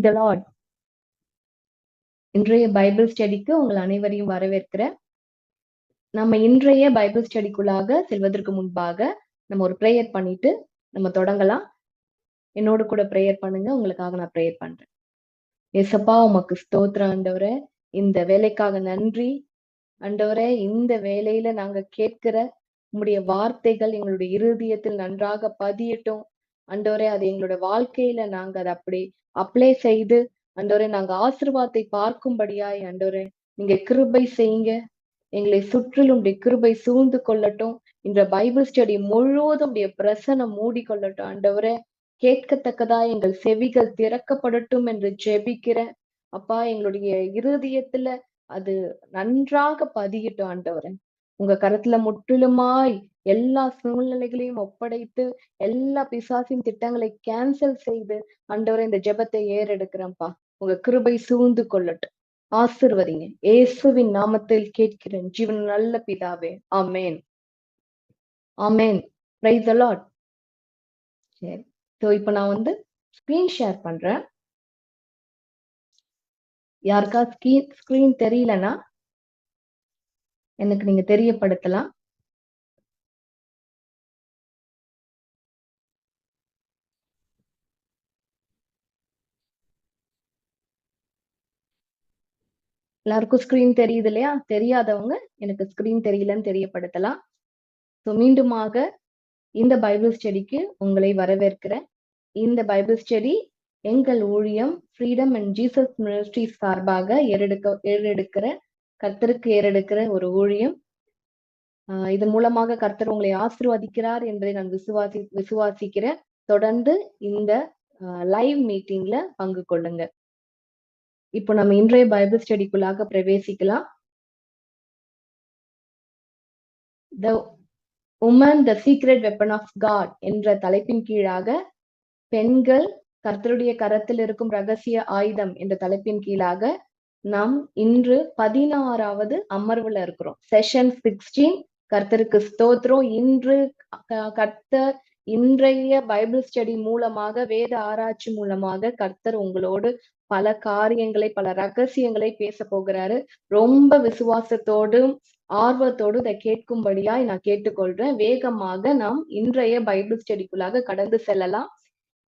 Praise the Lord. இன்றைய Bible ஸ்டடிக்கு உங்கள் அனைவரையும் வரவேற்கிறேன். நம்ம இன்றைய பைபிள் ஸ்டடிக்குள்ளாக செல்வதற்கு முன்பாக நம்ம ஒரு ப்ரேயர் பண்ணிட்டு நம்ம தொடங்கலாம். என்னோடு கூட ப்ரேயர் பண்ணுங்க. உங்களுக்காக நான் ப்ரேயர் பண்றேன். ஏசப்பா, உமக்கு ஸ்தோத்திரம் ஆண்டவரே. இந்த வேலைக்காக நன்றி ஆண்டவரே. இந்த வேலையில நாங்க கேட்கிற உம்முடைய வார்த்தைகள் எங்களுடைய இருதயத்தில் நன்றாக பதியட்டும் ஆண்டவரே. அது எங்களோட வாழ்க்கையில நாங்க அதை அப்படி அப்ளை செய்து ஆண்டவரே நாங்க ஆசீர்வாதத்தை பார்க்கும்படியாய் ஆண்டவரே நீங்க கிருபை செய்யுங்க. எங்களை சுற்றிலும் உடைய கிருபை சூழ்ந்து கொள்ளட்டும். இந்த பைபிள் ஸ்டடி முழுவதும் உடைய பிரசனம் மூடிக்கொள்ளட்டும் ஆண்டவரே. கேட்கத்தக்கதா எங்கள் செவிகள் திறக்கப்படட்டும் என்று ஜெபிக்கிறேன் அப்பா. எங்களுடைய இருதயத்துல அது நன்றாக பதியட்டும் ஆண்டவரே. உங்க கருத்துல முற்றிலுமாய் எல்லா சூழ்நிலைகளையும் ஒப்படைத்து எல்லா பிசாசின் திட்டங்களை கேன்சல் செய்து ஆண்டவரே இந்த ஜெபத்தை ஏறெடுக்கிறேன்ப்பா. உங்க கிருபை சூழ்ந்து கொள்ளட்டும். ஆசிர்வதிங்க. இயேசுவின் நாமத்தில் கேட்கிறேன் ஜீவன் நல்ல பிதாவே. ஆமேன், ஆமேன். Praise the lord. சரி, ஸோ இப்போ நான் ஸ்கிரீன் ஷேர் பண்றேன். யாருக்கா ஸ்கிரீன் தெரியலன்னா எனக்கு நீங்க தெரியப்படுத்தலாம். எல்லாருக்கும் ஸ்கிரீன் தெரியுது இல்லையா? தெரியாதவங்க எனக்கு ஸ்கிரீன் தெரியலன்னு தெரியப்படுத்தலாம். ஸோ மீண்டுமாக இந்த பைபிள் ஸ்டடிக்கு உங்களை வரவேற்கிறேன். இந்த பைபிள் ஸ்டடி எங்கள் ஊழியம் ஃப்ரீடம் அண்ட் ஜீசஸ் மினிஸ்ட்ரி சார்பாக ஏறெடுக்கிற கர்த்தருக்கு ஏறெடுக்கிற ஒரு ஊழியம். இதன் மூலமாக கர்த்தர் உங்களை ஆசீர்வதிக்கிறார் என்பதை நான் விசுவாசிக்கிறேன். தொடர்ந்து இந்த லைவ் மீட்டிங்ல பங்கு கொள்ளுங்க. இப்போ நம்ம இன்றைய Bible ஸ்டடிக்குள்ளாக பிரவேசிக்கலாம். The Woman the Secret Weapon of God என்ற தலைப்பின் கீழாக பெண்கள் கர்த்தருடைய கரத்தில் இருக்கும் ரகசிய ஆயுதம் என்ற தலைப்பின் கீழாக நாம் இன்று 16வது அமர்வுல இருக்கிறோம். செஷன் 16. கர்த்தருக்கு ஸ்தோத்திரம். இன்று கர்த்தர் இன்றைய பைபிள் ஸ்டடி மூலமாக வேத ஆராய்ச்சி மூலமாக கர்த்தர் உங்களோடு பல காரியங்களை பல ரகசியங்களை பேச போகிறாரு. ரொம்ப விசுவாசத்தோடும் ஆர்வத்தோடு இதை கேட்கும்படியாய் நான் கேட்டுக்கொள்றேன். வேகமாக நாம் இன்றைய பைபிள் ஸ்டடிக்குள்ளாக கடந்து செல்லலாம்.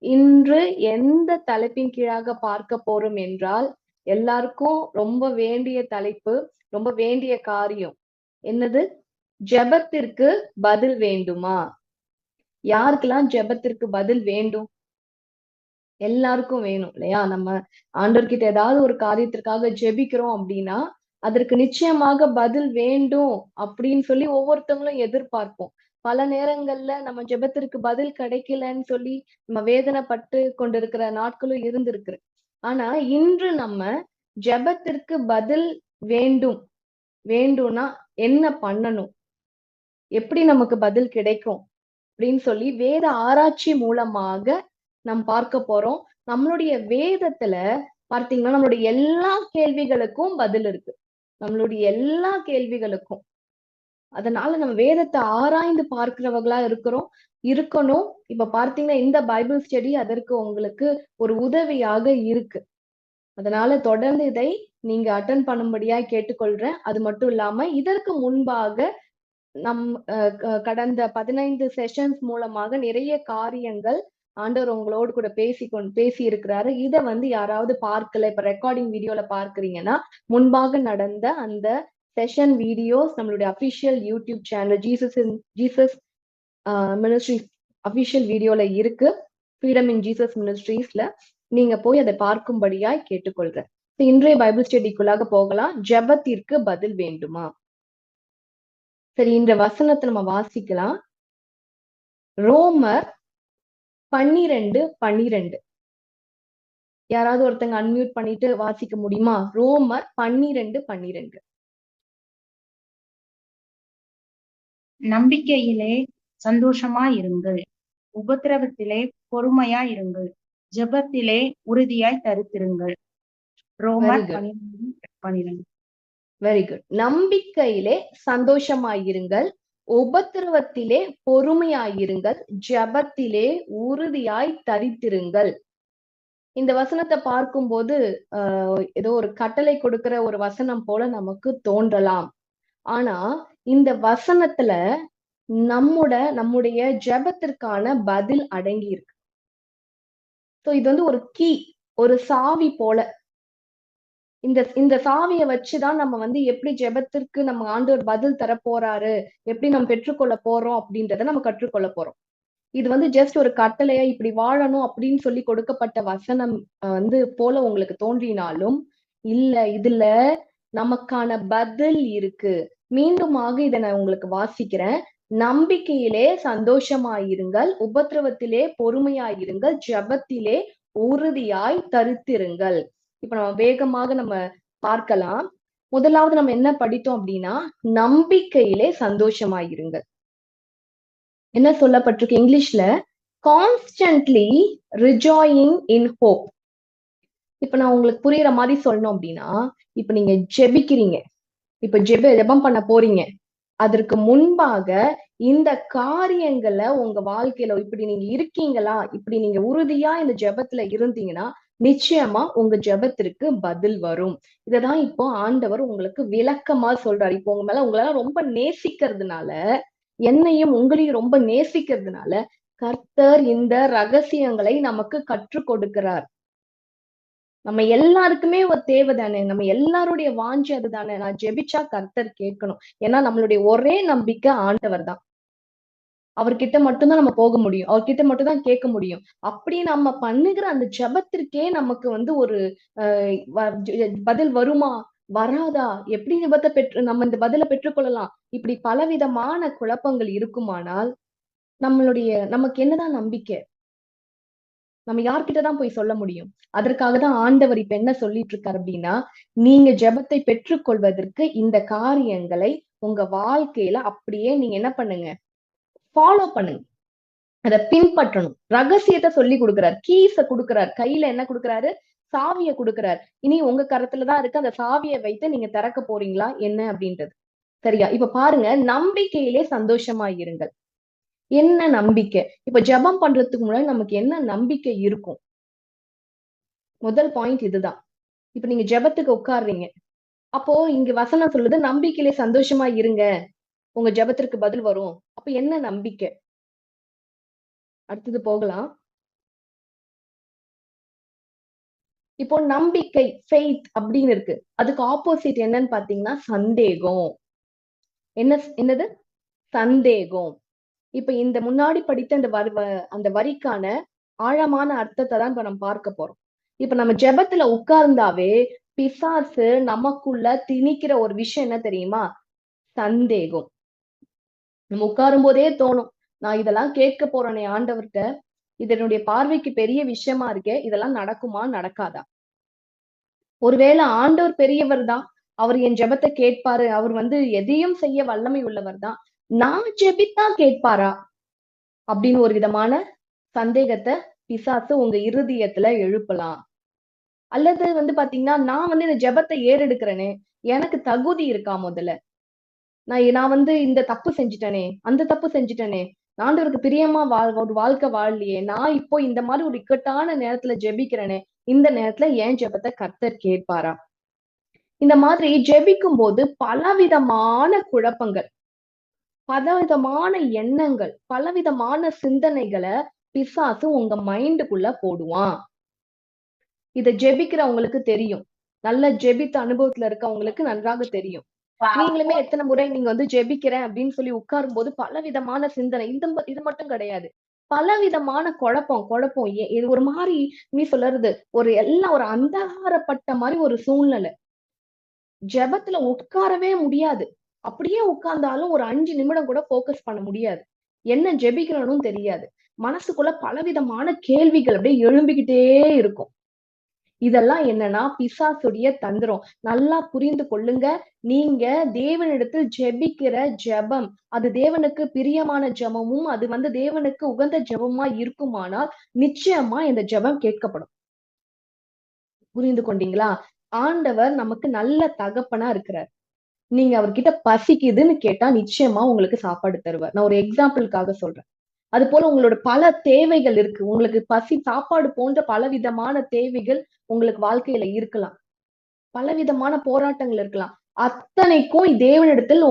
இன்று எந்த தலைப்பின் கீழாக பார்க்க போறோம் என்றால், எல்லாருக்கும் ரொம்ப வேண்டிய தலைப்பு, ரொம்ப வேண்டிய காரியம் என்னது? ஜெபத்திற்கு பதில் வேண்டுமா? யாருக்கெல்லாம் ஜெபத்திற்கு பதில் வேண்டும்? எல்லாருக்கும் வேணும் இல்லையா? நம்ம ஆண்டவர்கிட்ட ஏதாவது ஒரு காரியத்திற்காக ஜெபிக்கிறோம் அப்படின்னா அதற்கு நிச்சயமாக பதில் வேண்டும் அப்படின்னு சொல்லி ஒவ்வொருத்தவங்களும் எதிர்பார்ப்போம். பல நேரங்கள்ல நம்ம ஜெபத்திற்கு பதில் கிடைக்கலன்னு சொல்லி நம்ம வேதனைப்பட்டு கொண்டிருக்கிற நாட்களும் இருந்திருக்கு. ஆனா இன்று நம்ம ஜெபத்திற்கு பதில் வேண்டும்னா என்ன பண்ணணும், எப்படி நமக்கு பதில் கிடைக்கும் அப்படின்னு சொல்லி வேத ஆராய்ச்சி மூலமாக நாம் பார்க்க போறோம். நம்மளுடைய வேதத்துல பார்த்தீங்கன்னா நம்மளுடைய எல்லா கேள்விகளுக்கும் பதில் இருக்கு. நம்மளுடைய எல்லா கேள்விகளுக்கும். அதனால நம்ம வேதத்தை ஆராய்ந்து பார்க்கிறவர்களா இருக்கணும். இப்ப பார்த்தீங்கன்னா இந்த பைபிள் ஸ்டடி அதற்கு உங்களுக்கு ஒரு உதவியாக இருக்கு. அதனால தொடர்ந்து இதை நீங்க அட்டென்ட் பண்ணும்படியா கேட்டுக்கொள்றேன். அது மட்டும் இல்லாம இதற்கு முன்பாக நம் கடந்த 15 செஷன்ஸ் மூலமாக நிறைய காரியங்கள் ஆண்டவர் உங்களோடு கூட பேசி இருக்கிறாரு. இதை யாராவது பார்க்கல, இப்ப ரெக்கார்டிங் வீடியோல பார்க்கிறீங்கன்னா முன்பாக நடந்த அந்த செஷன் வீடியோஸ் நம்மளுடைய official YouTube channel Jesus ministry official வீடியோல இருக்கு. ஃப்ரீடம் இன் ஜீசஸ் மினிஸ்ட்ரீஸ்ல நீங்க போய் அதை பார்க்கும்படியாய் கேட்டுக்கொள்றேன். இன்றைய பைபிள் ஸ்டடிக்குள்ளாக போகலாம். ஜெபத்திற்கு பதில் வேண்டுமா? சரி, இந்த வசனத்தை நம்ம வாசிக்கலாம். ரோமர் 12:12. யாராவது ஒருத்தங்க அன்மியூட் பண்ணிட்டு வாசிக்க முடியுமா? ரோமர் 12:12. நம்பிக்கையிலே சந்தோஷமாயிருங்கள், உபத்திரவத்திலே பொறுமையாயிருங்கள், ஜெபத்திலே உறுதியாய் தரித்திருங்கள். ரோமர் 12:12. Very good. நம்பிக்கையிலே சந்தோஷமாயிருங்கள், உபத்திரவத்திலே பொறுமையாயிருங்கள், ஜெபத்திலே உறுதியாய் தரித்திருங்கள். இந்த வசனத்தை பார்க்கும்போது ஏதோ ஒரு கட்டளை கொடுக்கிற ஒரு வசனம் போல நமக்கு தோன்றலாம். ஆனா இந்த வசனத்துல நம்முடைய ஜெபத்திற்கான பதில் அடங்கி இருக்கு. சோ இது வந்து ஒரு கீ, ஒரு சாவி போல. இந்த சாவியை வச்சுதான் நம்ம வந்து எப்படி ஜெபத்திற்கு நம்ம ஆண்டவர் பதில் தர போறாரு, எப்படி நம்ம பெற்றுக்கொள்ள போறோம் அப்படின்றத நம்ம கற்றுக்கொள்ள போறோம். இது வந்து ஜஸ்ட் ஒரு கட்டளையா இப்படி வாழணும் அப்படின்னு சொல்லி கொடுக்கப்பட்ட வசனம் வந்து போல உங்களுக்கு தோன்றினாலும் இல்ல, இதுல நமக்கான பதில் இருக்கு. மீண்டுமாக இதை நான் உங்களுக்கு வாசிக்கிறேன். நம்பிக்கையிலே சந்தோஷமாயிருங்கள், உபத்திரவத்திலே பொறுமையாயிருங்கள், ஜெபத்திலே உறுதியாய் தரித்திருங்கள். இப்ப நம்ம வேகமாக நம்ம பார்க்கலாம். முதலாவது நம்ம என்ன படித்தோம் அப்படின்னா, நம்பிக்கையிலே சந்தோஷமாயிருங்கள். என்ன சொல்லப்பட்டிருக்கு இங்கிலீஷ்ல? Constantly rejoicing in hope. இப்ப நான் உங்களுக்கு புரியுற மாதிரி சொல்லணும் அப்படின்னா, இப்ப நீங்க ஜெபிக்கிறீங்க, இப்ப ஜெபம் பண்ண போறீங்க. அதற்கு முன்பாக இந்த காரியங்களை உங்க வாழ்க்கையில இப்படி நீங்க இருக்கீங்களா, இப்படி நீங்க உறுதியா இந்த ஜெபத்துல இருந்தீங்கன்னா நிச்சயமா உங்க ஜெபத்திற்கு பதில் வரும். இததான் இப்போ ஆண்டவர் உங்களுக்கு விளக்கமா சொல்றாரு. இப்போ உங்க மேல உங்களால ரொம்ப நேசிக்கிறதுனால, என்னையும் உங்களையும் ரொம்ப நேசிக்கிறதுனால கர்த்தர் இந்த ரகசியங்களை நமக்கு கற்றுக் கொடுக்கிறார். நம்ம எல்லாருக்குமே ஒரு தேவை தானே, நம்ம எல்லாருடைய வாஞ்சை அதுதானே. நான் ஜெபிச்சா கர்த்தர் கேட்கணும். ஏன்னா நம்மளுடைய ஒரே நம்பிக்கை ஆண்டவர் தான். அவர்கிட்ட மட்டும்தான் நம்ம போக முடியும், அவர்கிட்ட மட்டும் தான் கேட்க முடியும். அப்படி நம்ம பண்ணுகிற அந்த ஜெபத்திற்கே நமக்கு வந்து ஒரு பதில் வருமா, வராதா, எப்படி நம்ம இந்த பதிலை பெற்றுக்கொள்ளலாம், இப்படி பலவிதமான குழப்பங்கள் இருக்குமானால் நமக்கு என்னதான் நம்பிக்கை? நம்ம யார்கிட்டதான் போய் சொல்ல முடியும்? அதற்காக தான் ஆண்டவர் இப்ப என்ன சொல்லிட்டு இருக்காரு அப்படின்னா, நீங்க ஜெபத்தை பெற்றுக்கொள்வதற்கு இந்த காரியங்களை உங்க வாழ்க்கையில அப்படியே நீங்க என்ன பண்ணுங்க, ஃபாலோ பண்ணுங்க. அதை பின்பற்றணும். ரகசியத்தை சொல்லி கொடுக்கிறார், கீஸ கொடுக்கிறார். கையில என்ன கொடுக்கிறாரு? சாவியை கொடுக்கிறார். இனி உங்க கரத்துலதான் இருக்கு. அந்த சாவியை வைத்து நீங்க திறக்க போறீங்களா என்ன அப்படின்றது. சரியா? இப்ப பாருங்க, நம்பிக்கையிலே சந்தோஷமா இருங்கள். என்ன நம்பிக்கை? இப்ப ஜெபம் பண்றதுக்கு முன்னாடி நமக்கு என்ன நம்பிக்கை இருக்கும்? முதல் பாயிண்ட் இதுதான். இப்ப நீங்க ஜெபத்துக்கு உட்கார்றீங்க. அப்போ இங்க வசனம் சொல்லுது, நம்பிக்கையிலே சந்தோஷமா இருங்க, உங்க ஜெபத்திற்கு பதில் வரும். அப்ப என்ன நம்பிக்கை? அடுத்தது போகலாம். இப்போ நம்பிக்கை, ஃபெய்த் அப்படின்னு இருக்கு. அதுக்கு ஆப்போசிட் என்னன்னு பாத்தீங்கன்னா சந்தேகம். என்னது? சந்தேகம். இப்ப இந்த முன்னாடி படித்த அந்த வரிக்கான ஆழமான அர்த்தத்தை தான் இப்ப நம்ம பார்க்க போறோம். இப்ப நம்ம ஜெபத்துல உட்கார்ந்தாவே பிசாசு நமக்குள்ள திணிக்கிற ஒரு விஷயம் என்ன தெரியுமா? சந்தேகம். நம்ம உட்காரும் போதே தோணும், நான் இதெல்லாம் கேட்க போறேனே ஆண்டவர்கிட்ட, இதனுடைய பார்வைக்கு பெரிய விஷயமா இருக்கே, இதெல்லாம் நடக்குமா நடக்காதா? ஒருவேளை ஆண்டவர் பெரியவர் தான், அவர் என் ஜெபத்தை கேட்பாரு, அவர் வந்து எதையும் செய்ய வல்லமை உள்ளவர் தான், நான் ஜெபித்தா கேட்பாரா அப்படின்னு ஒரு விதமான சந்தேகத்தை பிசாசு உங்க இருதயத்துல எழுப்பலாம். அல்லது வந்து பாத்தீங்கன்னா, நான் வந்து இந்த ஜெபத்தை ஏறெடுக்கிறேனே, எனக்கு தகுதி இருக்கா முதல்ல? நான் வந்து இந்த தப்பு செஞ்சுட்டேனே, அந்த தப்பு செஞ்சுட்டேனே, ஆண்டவருக்கு பிரியமா ஒரு வாழ்க்கை வாழலையே, நான் இப்போ இந்த மாதிரி ஒரு இக்கட்டான நேரத்துல ஜெபிக்கிறேனே, இந்த நேரத்துல ஏன் ஜெபத்தை கர்த்தர் கேட்பாரா? இந்த மாதிரி ஜெபிக்கும் போது பலவிதமான குழப்பங்கள், பலவிதமான எண்ணங்கள், பலவிதமான சிந்தனைகளை பிசாசு உங்க மைண்டுக்குள்ள போடுவான். இத ஜெபிக்கிறவங்களுக்கு தெரியும். நல்ல ஜெபித்த அனுபவத்துல இருக்கவங்களுக்கு நன்றாக தெரியும். நீங்களுமே எத்தனை முறை நீங்க வந்து ஜெபிக்கிறேன் அப்படின்னு சொல்லி உட்காரும் போது பலவிதமான சிந்தனை, இது மட்டும் கிடையாது, பலவிதமான குழப்பம் இது ஒரு மாதிரி நீ சொல்றது எல்லாம் ஒரு அந்தகாரப்பட்ட மாதிரி ஒரு சூழ்நிலை. ஜெபத்துல உட்காரவே முடியாது. அப்படியே உட்கார்ந்தாலும் ஒரு 5 நிமிடம் கூட போக்கஸ் பண்ண முடியாது. என்ன ஜெபிக்கணும்னு தெரியாது. மனசுக்குள்ள பலவிதமான கேள்விகள் அப்படியே எழும்பிக்கிட்டே இருக்கும். இதெல்லாம் என்னன்னா பிசாசுடைய தந்திரம். நல்லா புரிந்து கொள்ளுங்க. நீங்க தேவனிடத்தில் ஜெபிக்கிற ஜெபம், அது தேவனுக்கு பிரியமான ஜெபமும், அது வந்து தேவனுக்கு உகந்த ஜெபமா இருக்குமானால் நிச்சயமா இந்த ஜெபம் கேட்கப்படும். புரிந்து கொண்டீங்களா? ஆண்டவர் நமக்கு நல்ல தகப்பனா இருக்கிறார். நீங்க அவர்கிட்ட பசிக்குதுன்னு கேட்டா நிச்சயமா உங்களுக்கு சாப்பாடு தருவார். நான் ஒரு எக்ஸாம்பிளுக்காக சொல்றேன். அது போல உங்களோட பல தேவைகள் இருக்கு. உங்களுக்கு பசி, சாப்பாடு போன்ற பலவிதமான தேவைகள் உங்களுக்கு வாழ்க்கையில இருக்கலாம். பலவிதமான போராட்டங்கள் இருக்கலாம். அத்தனைக்கும் தேவனிடத்தில்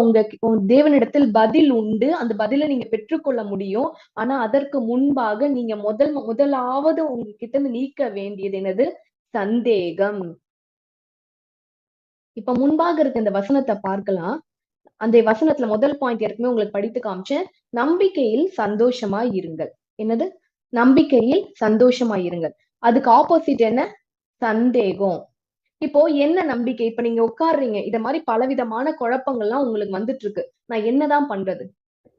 தேவனிடத்தில் பதில் உண்டு. அந்த பதில நீங்க பெற்றுக்கொள்ள முடியும். ஆனா அதற்கு முன்பாக நீங்க முதலாவது உங்ககிட்ட இருந்து நீக்க வேண்டியது என்னது? சந்தேகம். இப்ப முன்பாக இருக்க இந்த வசனத்தை பார்க்கலாம். அந்த வசனத்துல முதல் பாயிண்ட் ஏற்கனவே உங்களுக்கு படித்து காமிச்சேன். நம்பிக்கையில் சந்தோஷமாய் இருங்கள். என்னது? நம்பிக்கையில் சந்தோஷமாய் இருங்கள். அதுக்கு ஆப்போசிட் என்ன? சந்தேகம். இப்போ என்ன நம்பிக்கை? இப்ப நீங்க உட்கார்றீங்க, இத மாதிரி பலவிதமான குழப்பங்கள்லாம் உங்களுக்கு வந்துட்டு இருக்கு. நான் என்னதான் பண்றது?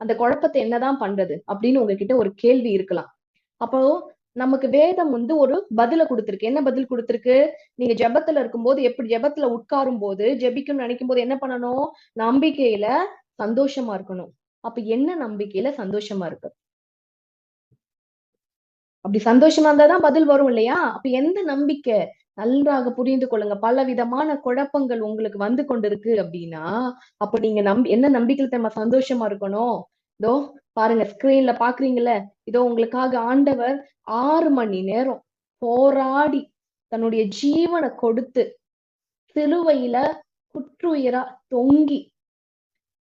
அந்த குழப்பத்தை என்னதான் பண்றது அப்படின்னு உங்ககிட்ட ஒரு கேள்வி இருக்கலாம். அப்போ நமக்கு வேதம் ஒரு பதில கொடுத்திருக்கு. என்ன பதில் கொடுத்திருக்கு? நீங்க ஜெபத்துல இருக்கும்போது, எப்படி ஜெபத்துல உட்காரும் போது, ஜெபிக்கணும்னு நினைக்கும் போது என்ன பண்ணணும்? நம்பிக்கையில சந்தோஷமா இருக்கணும். அப்ப என்ன நம்பிக்கையில சந்தோஷமா இருக்கு? அப்படி சந்தோஷமா இருந்தாதான் பதில் வரும் இல்லையா? அப்ப எந்த நம்பிக்கை? நன்றாக புரிந்து கொள்ளுங்க. பல விதமான குழப்பங்கள் உங்களுக்கு வந்து கொண்டிருக்கு அப்படின்னா, அப்ப நீங்க என்ன நம்பிக்கையில நம்ம சந்தோஷமா இருக்கணும்? இதோ பாருங்க, ஸ்கிரீன்ல பாக்குறீங்கல்ல, இதோ உங்களுக்காக ஆண்டவர் 6 மணி நேரம் போராடி தன்னுடைய ஜீவனை கொடுத்து சிலுவையில குற்றுயிரா தொங்கி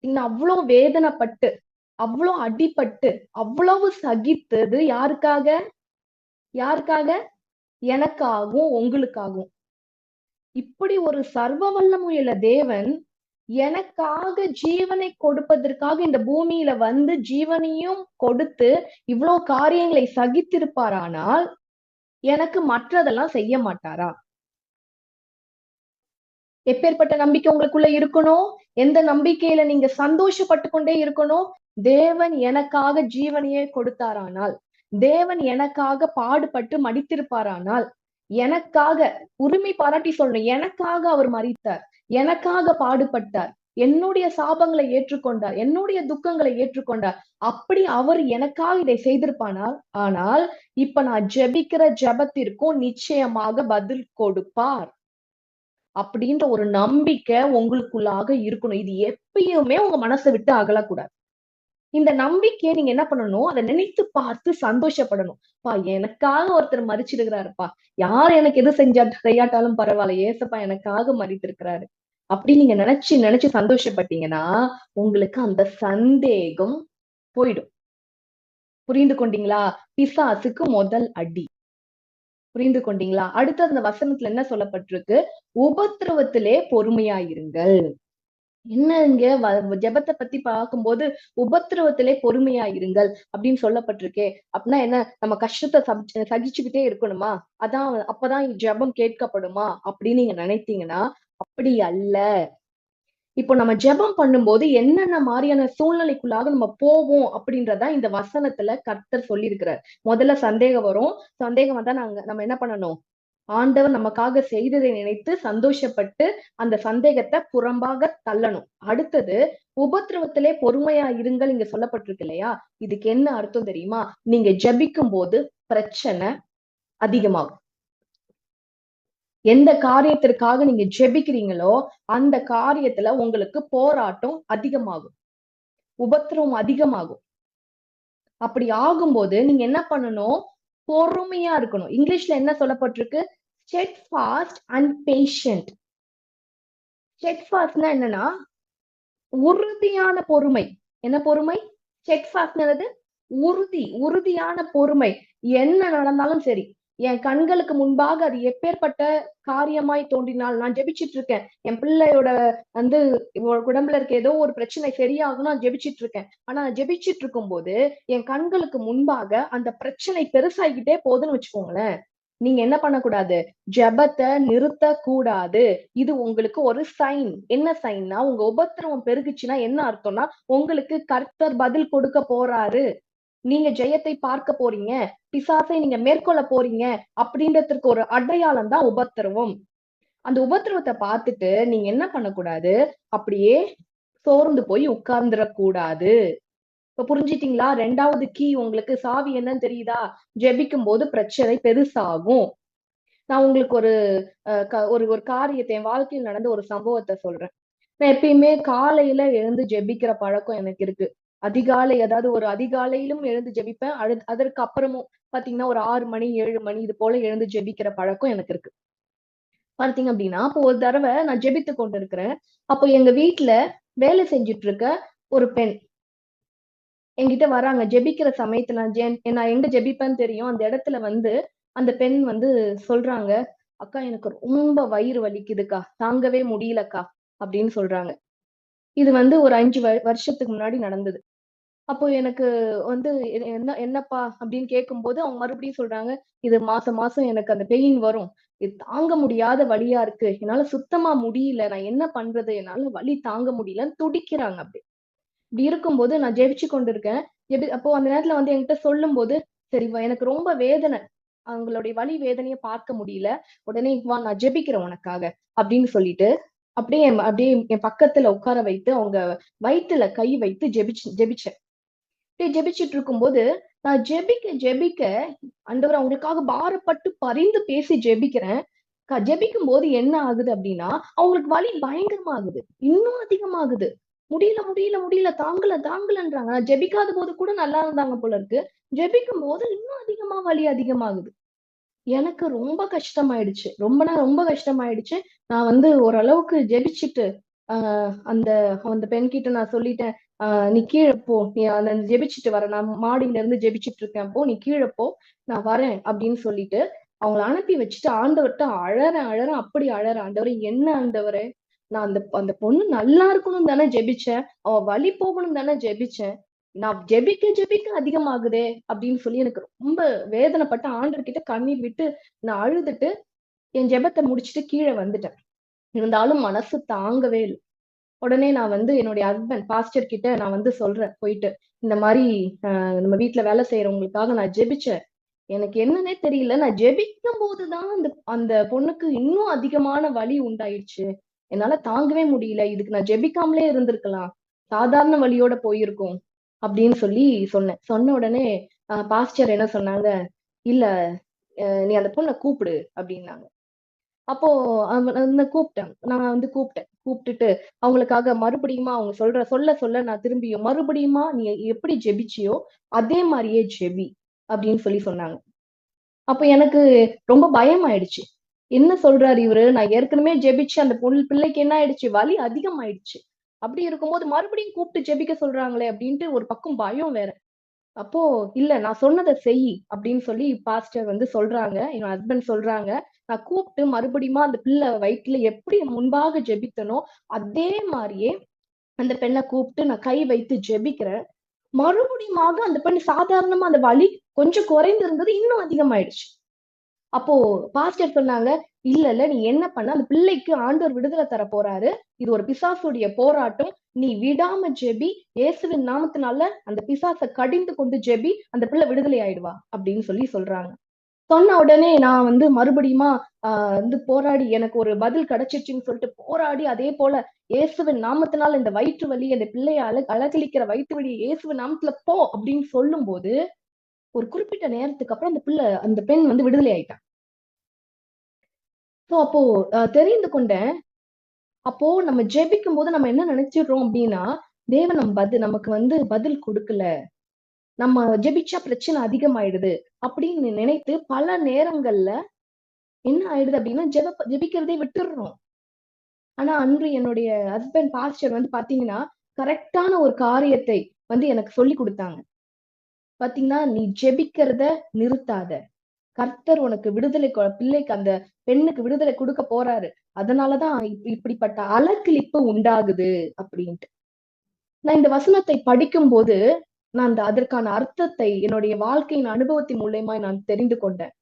இன்னும் அவ்வளவு வேதனைப்பட்டு, அவ்வளவு அடிபட்டு, அவ்வளவு சகித்தது யாருக்காக? யாருக்காக? எனக்காகவும் உங்களுக்காகவும். இப்படி ஒரு சர்வ வல்லமையுள்ள தேவன் எனக்காக ஜீவனை கொடுப்பதற்காக இந்த பூமியில வந்து ஜீவனையும் கொடுத்து இவ்வளவு காரியங்களை சகித்திருப்பாரானால் எனக்கு மற்றதெல்லாம் செய்ய மாட்டாரா? எப்பேற்பட்ட நம்பிக்கை உங்களுக்குள்ள இருக்கணும்? எந்த நம்பிக்கையில நீங்க சந்தோஷப்பட்டு கொண்டே இருக்கணும்? தேவன் எனக்காக ஜீவனையே கொடுத்தாரானால், தேவன் எனக்காக பாடுபட்டு மடித்திருப்பாரானால், எனக்காக உரிமை பாராட்டி சொல்லணும், எனக்காக அவர் மரித்தார், எனக்காக பாடுபட்டார், என்னுடைய சாபங்களை ஏற்றுக்கொண்டார், என்னுடைய துக்கங்களை ஏற்றுக்கொண்டார். அப்படி அவர் எனக்காக இதை செய்திருப்பானால், ஆனால் இப்ப நான் ஜெபிக்கிற ஜெபத்திற்கும் நிச்சயமாக பதில் கொடுப்பார் அப்படின்ற ஒரு நம்பிக்கை உங்களுக்குள்ளாக இருக்கணும். இது எப்பயுமே உங்க மனசை விட்டு அகலக்கூடாது. இந்த நம்பிக்கையை நீங்க என்ன பண்ணணும்? அதை நினைத்து பார்த்து சந்தோஷப்படணும். எனக்காக ஒருத்தர் மரிச்சிருக்கிறாருப்பா. யார் எனக்கு எது செய்யாட்டாலும் பரவாயில்ல, ஏசப்பா எனக்காக மரித்திருக்கிறாரு அப்படி நீங்க நினைச்சு நினைச்சு சந்தோஷப்பட்டீங்கன்னா உங்களுக்கு அந்த சந்தேகம் போயிடும். புரிந்து கொண்டீங்களா? பிசாசுக்கு முதல் அடி. புரிந்து கொண்டீங்களா? அடுத்தது அந்த வசனத்துல என்ன சொல்லப்பட்டிருக்கு? உபத்திரவத்திலே பொறுமையாயிருங்கள். என்னங்க ஜெபத்தை பத்தி பார்க்கும்போது உபத்திரவத்திலே பொறுமையாயிருங்கள் அப்படின்னு சொல்லப்பட்டிருக்கே. அப்படின்னா என்ன? நம்ம கஷ்டத்தை சகிச்சுக்கிட்டே இருக்கணுமா? அப்பதான் ஜெபம் கேட்கப்படுமா அப்படின்னு நீங்க நினைத்தீங்கன்னா அப்படி அல்ல. இப்போ நம்ம ஜெபம் பண்ணும்போது என்னென்ன மாதிரியான சூழ்நிலைக்குள்ளாக நம்ம போவோம் அப்படின்றதா இந்த வசனத்துல கர்த்தர் சொல்லியிருக்கிறார். முதல்ல சந்தேகம் வரும். சந்தேகம் வந்தா நம்ம என்ன பண்ணணும்? ஆண்டவர் நமக்காக செய்ததை நினைத்து சந்தோஷப்பட்டு அந்த சந்தேகத்தை புறம்பாக தள்ளணும். அடுத்தது உபத்திரவத்திலே பொறுமையா இருங்கள் இங்க சொல்லப்பட்டிருக்கு இல்லையா? இதுக்கு என்ன அர்த்தம் தெரியுமா? நீங்க ஜெபிக்கும் போது பிரச்சனை அதிகமாகும். எந்த காரியத்திற்காக நீங்க ஜெபிக்கிறீங்களோ அந்த காரியத்துல உங்களுக்கு போராட்டம் அதிகமாகும், உபத்திரவம் அதிகமாகும். அப்படி ஆகும்போது நீங்க என்ன பண்ணணும்? பொறுமையா இருக்கணும். இங்கிலீஷ்ல என்ன சொல்லப்பட்டிருக்கு? steadfast and patient. steadfastனா என்னன்னா உறுதியான பொறுமை. என்ன பொறுமை? steadfastங்கிறது உறுதியான பொறுமை. என்ன நடந்தாலும் சரி, என் கண்களுக்கு முன்பாக அது எப்பேற்பட்ட காரியமாய் தோன்றினால் நான் ஜெபிச்சிட்டு இருக்கேன். என் பிள்ளையோட உடம்புல இருக்க ஏதோ ஒரு பிரச்சனை சரியாகும், நான் ஜெபிச்சிட்டு இருக்கேன். ஆனா ஜெபிச்சிட்டு இருக்கும் போது என் கண்களுக்கு முன்பாக அந்த பிரச்சனை பெருசாகிக்கிட்டே போகுதுன்னு வச்சுக்கோங்களேன். நீங்க என்ன பண்ணக்கூடாது? ஜெபத்தை நிறுத்த கூடாது. இது உங்களுக்கு ஒரு சைன். என்ன சைன்னா, உங்க உபத்திரவம் பெருகுச்சுன்னா என்ன அர்த்தம்னா உங்களுக்கு கர்த்தர் பதில் கொடுக்க போறாரு, நீங்க ஜெயத்தை பார்க்க போறீங்க, பிசாசை நீங்க மேற்கொள்ள போறீங்க அப்படின்றதுக்கு ஒரு அடையாளம் தான் உபத்திரவம். அந்த உபத்திரவத்தை பார்த்துட்டு நீங்க என்ன பண்ணக்கூடாது? அப்படியே சோர்ந்து போய் உட்கார்ந்துடக்கூடாது. இப்ப புரிஞ்சிட்டீங்களா? 2வது கீ உங்களுக்கு சாவி என்னன்னு தெரியுதா? ஜெபிக்கும் போது பிரச்சனை பெருசாகும். நான் உங்களுக்கு ஒரு காரியத்தை என் வாழ்க்கையில் நடந்த ஒரு சம்பவத்தை சொல்றேன். நான் எப்பயுமே காலையில எழுந்து ஜெபிக்கிற பழக்கம் எனக்கு இருக்கு. அதிகாலை, அதாவது ஒரு அதிகாலையிலும் எழுந்து ஜெபிப்பேன். அதற்கு அப்புறமும் பாத்தீங்கன்னா ஒரு 6 மணி 7 மணி இது போல எழுந்து ஜெபிக்கிற பழக்கம் எனக்கு இருக்கு. பார்த்தீங்க அப்படின்னா, அப்போ ஒரு தடவ நான் ஜெபித்துக் கொண்டிருக்கிறேன். அப்போ எங்க வீட்ல வேலை செஞ்சுட்டு இருக்க ஒரு பெண் என்கிட்ட வராங்க. ஜெபிக்கிற சமயத்துல நான் எங்க ஜெபிப்பேன்னு தெரியும். அந்த இடத்துல வந்து அந்த பெண் வந்து சொல்றாங்க, "அக்கா எனக்கு ரொம்ப வயிறு வலிக்குதுக்கா. தாங்கவே முடியலக்கா" அப்படின்னு சொல்றாங்க. இது வந்து ஒரு 5 வருஷத்துக்கு முன்னாடி நடந்தது. அப்போ எனக்கு வந்து என்னப்பா அப்படின்னு கேட்கும்போது, அவங்க மறுபடியும் சொல்றாங்க, "இது மாசம் மாசம் எனக்கு அந்த பெயின் வரும். இது தாங்க முடியாத வலியா இருக்கு. என்னால சுத்தமா முடியல. நான் என்ன பண்றது? என்னால வலி தாங்க முடியலன்னு" துடிக்கிறாங்க அப்படி. இப்படி இருக்கும்போது நான் ஜெபிச்சு கொண்டிருக்கேன். அப்போ அந்த நேரத்துல வந்து என்கிட்ட சொல்லும்போது, சரி எனக்கு ரொம்ப வேதனை. அவங்களுடைய வலி வேதனைய பார்க்க முடியல. உடனே வா நான் ஜெபிக்கிறேன் உனக்காக அப்படின்னு சொல்லிட்டு, அப்படியே என் பக்கத்துல உட்கார வைத்து, அவங்க வயித்துல கை வைத்து ஜெபிச்சேன். அப்படியே ஜெபிச்சுட்டு இருக்கும்போது, நான் ஜெபிக்க ஆண்டவரே அவங்களுக்காக பாரப்பட்டு பரிந்து பேசி ஜெபிக்கிறேன். ஜெபிக்கும்போது என்ன ஆகுது அப்படின்னா, அவங்களுக்கு வலி பயங்கரமா ஆகுது. இன்னும் அதிகமாகுது. முடியல, முடியல, முடியல. தாங்கல, தாங்கலன்றாங்க. நான் ஜெபிக்காத போது கூட நல்லா இருந்தாங்க போல இருக்கு. ஜெபிக்கும்போது இன்னும் அதிகமா வலி அதிகமாகுது. எனக்கு ரொம்ப கஷ்டமாயிடுச்சு. ரொம்ப கஷ்டமாயிடுச்சு. நான் வந்து ஓரளவுக்கு ஜெபிச்சுட்டு, அ அந்த அந்த பெண்கிட்ட நான் சொல்லிட்டேன். நீ கீழ போ. நீ அந்த ஜெபிச்சுட்டு வரேன். நான் மாடியில இருந்து ஜெபிச்சுட்டு இருக்கேன். நீ கீழ போ. நான் வரேன்." அப்படின்னு சொல்லிட்டு, அவங்கள அனுப்பி வச்சுட்டு ஆண்டவர்ட்ட அழறேன். அப்படி அழறேன். "ஆண்டவரே என்ன ஆண்டவரே! நான் அந்த அந்த பொண்ணு நல்லா இருக்கணும்னு தானே ஜெபிச்சேன். அவ வலி போகணும்னு தானே ஜெபிச்சேன். நான் ஜெபிக்க அதிகமாகுதே!" அப்படின்னு சொல்லி எனக்கு ரொம்ப வேதனைப்பட்டு ஆண்டவர்கிட்ட கண்ணீர் விட்டு நான் அழுதுட்டு, என் ஜெபத்த முடிச்சுட்டு கீழ வந்துட்டேன். இருந்தாலும் மனசு தாங்கவே இல்ல. உடனே நான் வந்து என்னுடைய ஹஸ்பண்ட் பாஸ்டர் கிட்ட நான் வந்து சொல்றேன் போயிட்டு. இந்த மாரி நம்ம வீட்ல வேலை செய்றவங்களுக்காக நான் ஜெபிச்சேன். எனக்கு என்னன்னே தெரியல. நான் ஜெபிக்கும்போது தான் அந்த அந்த பொண்ணுக்கு இன்னும் அதிகமான வலி உண்டாயிடுச்சு. என்னால தாங்கவே முடியல. இதுக்கு நான் ஜெபிக்காமலே இருந்திருக்கலாம். சாதாரண வலியோட போயிருக்கும். அப்படின்னு சொல்லி சொன்னேன். சொன்ன உடனே பாஸ்டர் என்ன சொன்னாங்க, "இல்ல நீ அந்த பொண்ண கூப்பிடு" அப்படின்னாங்க. அப்போ நான் கூப்பிட்டேன். நான் வந்து கூப்பிட்டேன். கூப்பிட்டுட்டு அவங்களுக்காக மறுபடியுமா அவங்க சொல்ல நான் திரும்பியும் மறுபடியுமா நீ எப்படி ஜெபிச்சியோ அதே மாரியே ஜெபி அப்படின்னு சொன்னாங்க. அப்ப எனக்கு ரொம்ப பயமாயிடுச்சு. என்ன சொல்றாரு இவரு? நான் ஏற்கனவே ஜெபிச்சு அந்த பிள்ளைக்கு என்ன ஆயிடுச்சு? வலி அதிகமாயிடுச்சு. அப்படி இருக்கும்போது மறுபடியும் கூப்பிட்டு ஜெபிக்க சொல்றாங்களே அப்படின்ட்டு ஒரு பக்கம் பயம் வேற. அப்போ இல்ல நான் சொன்னத செய் அப்படின்னு சொல்லி பாஸ்டர் வந்து சொல்றாங்க. என் ஹஸ்பண்ட் சொல்றாங்க. நான் கூப்பிட்டு மறுபடியுமா அந்த பிள்ளை வயித்துல எப்படி முன்பாக ஜெபித்தனோ, அதே மாரியே அந்த பெண்ண கூப்பிட்டு நான் கை வைத்து ஜெபிக்கிறேன். மறுபடியுமாக அந்த பெண் சாதாரணமா அந்த வலி கொஞ்சம் குறைந்திருந்தது. இன்னும் அதிகமாயிடுச்சு. அப்போ பாஸ்டர் சொன்னாங்க, இல்ல நீ என்ன பண்ண அந்த பிள்ளைக்கு ஆண்டவர் விடுதலை தர போறாரு. இது ஒரு பிசாசுடைய போராட்டம். நீ விடாம ஜெபி. இயேசுவின் நாமத்தினால அந்த பிசாச கடிந்து கொண்டு ஜெபி. அந்த பிள்ளை விடுதலை ஆயிடுவா அப்படின்னு சொல்றாங்க. சொன்ன உடனே நான் வந்து மறுபடியுமா வந்து போராடி எனக்கு ஒரு பதில் கிடைச்சிருச்சுன்னு சொல்லிட்டு போராடி அதே போல இயேசுவின் நாமத்தினால இந்த வயிற்று வலி அந்த பிள்ளைய அழகளிக்கிற வயிற்று வலி இயேசுவின் நாமத்துல போ அப்படின்னு சொல்லும்போது ஒரு குறிப்பிட்ட நேரத்துக்கு அப்புறம் அந்த பெண் வந்து விடுதலை ஆயிட்டா. சோ அப்போ தெரிந்து கொண்டேன். அப்போ நம்ம ஜெபிக்கும் போது நம்ம என்ன நினைச்சிடுறோம் அப்படின்னா, தேவன் நமக்கு வந்து பதில் கொடுக்கல. நம்ம ஜெபிச்சா பிரச்சனை அதிகமாயிடுது அப்படின்னு நினைத்து பல நேரங்கள்ல என்ன ஆயிடுது அப்படின்னா, ஜெபிக்கிறதே விட்டுடுறோம். ஆனா அன்று என்னுடைய ஹஸ்பண்ட் பாஸ்டர் வந்து பாத்தீங்கன்னா, கரெக்ட்டான ஒரு காரியத்தை வந்து எனக்கு சொல்லிக் குடுத்தாங்க. பாத்தீங்கன்னா, "நீ ஜெபிக்கிறத நிறுத்தாத. கர்த்தர் உனக்கு பிள்ளைக்கு அந்த பெண்ணுக்கு விடுதலை குடுக்க போறாரு. அதனாலதான் இப்படிப்பட்ட அலக்களிப்பு உண்டாகுது" அப்படின்ட்டு. நான் இந்த வசனத்தை படிக்கும்போது, நான் அதற்கான அர்த்தத்தை என்னுடைய வாழ்க்கையின் அனுபவத்தின் மூலியமா நான் தெரிந்து கொண்டேன்.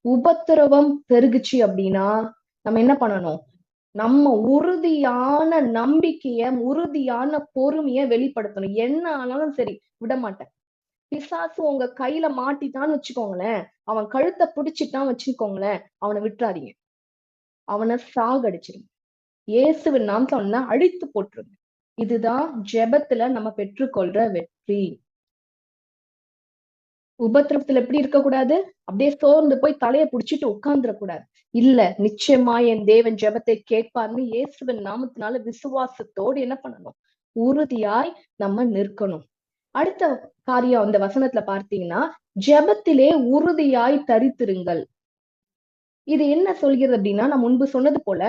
உபத்திரவம் பெருகுச்சு அப்படின்னா, நம்ம என்ன பண்ணணும்? நம்ம உறுதியான நம்பிக்கைய, உறுதியான பொறுமைய வெளிப்படுத்தணும். என்ன ஆனாலும் சரி, விடமாட்டேன். பிசாசு உங்க கையில மாட்டிட்டான்னு வச்சுக்கோங்களேன், அவன் கழுத்த பிடிச்சிட்டான்னு வச்சுக்கோங்களேன், அவன விட்டுறாதீங்க. அவன சாகடிச்சிருங்க. இயேசுவின் நாமத்துல அவன அழித்து போட்டுருங்க. இதுதான் ஜெபத்துல நம்ம பெற்றுக்கொள்ற வெற்றி. உபத்திரவத்துல எப்படி இருக்கக்கூடாது? அப்படியே சோர்ந்து போய் தலைய புடிச்சிட்டு உட்கார்ந்துடக் கூடாது. இல்ல, நிச்சயமா என் தேவன் ஜெபத்தை கேட்பார்ன்னு இயேசுவின் நாமத்தினால விசுவாசத்தோடு என்ன பண்ணணும்? உறுதியாய் நம்ம நிற்கணும். அடுத்த காரியம் அந்த வசனத்துல பார்த்தீங்கன்னா, ஜெபத்திலே உறுதியாய் தரித்திருங்கள். இது என்ன சொல்கிறது அப்படின்னா, நான் முன்பு சொன்னது போல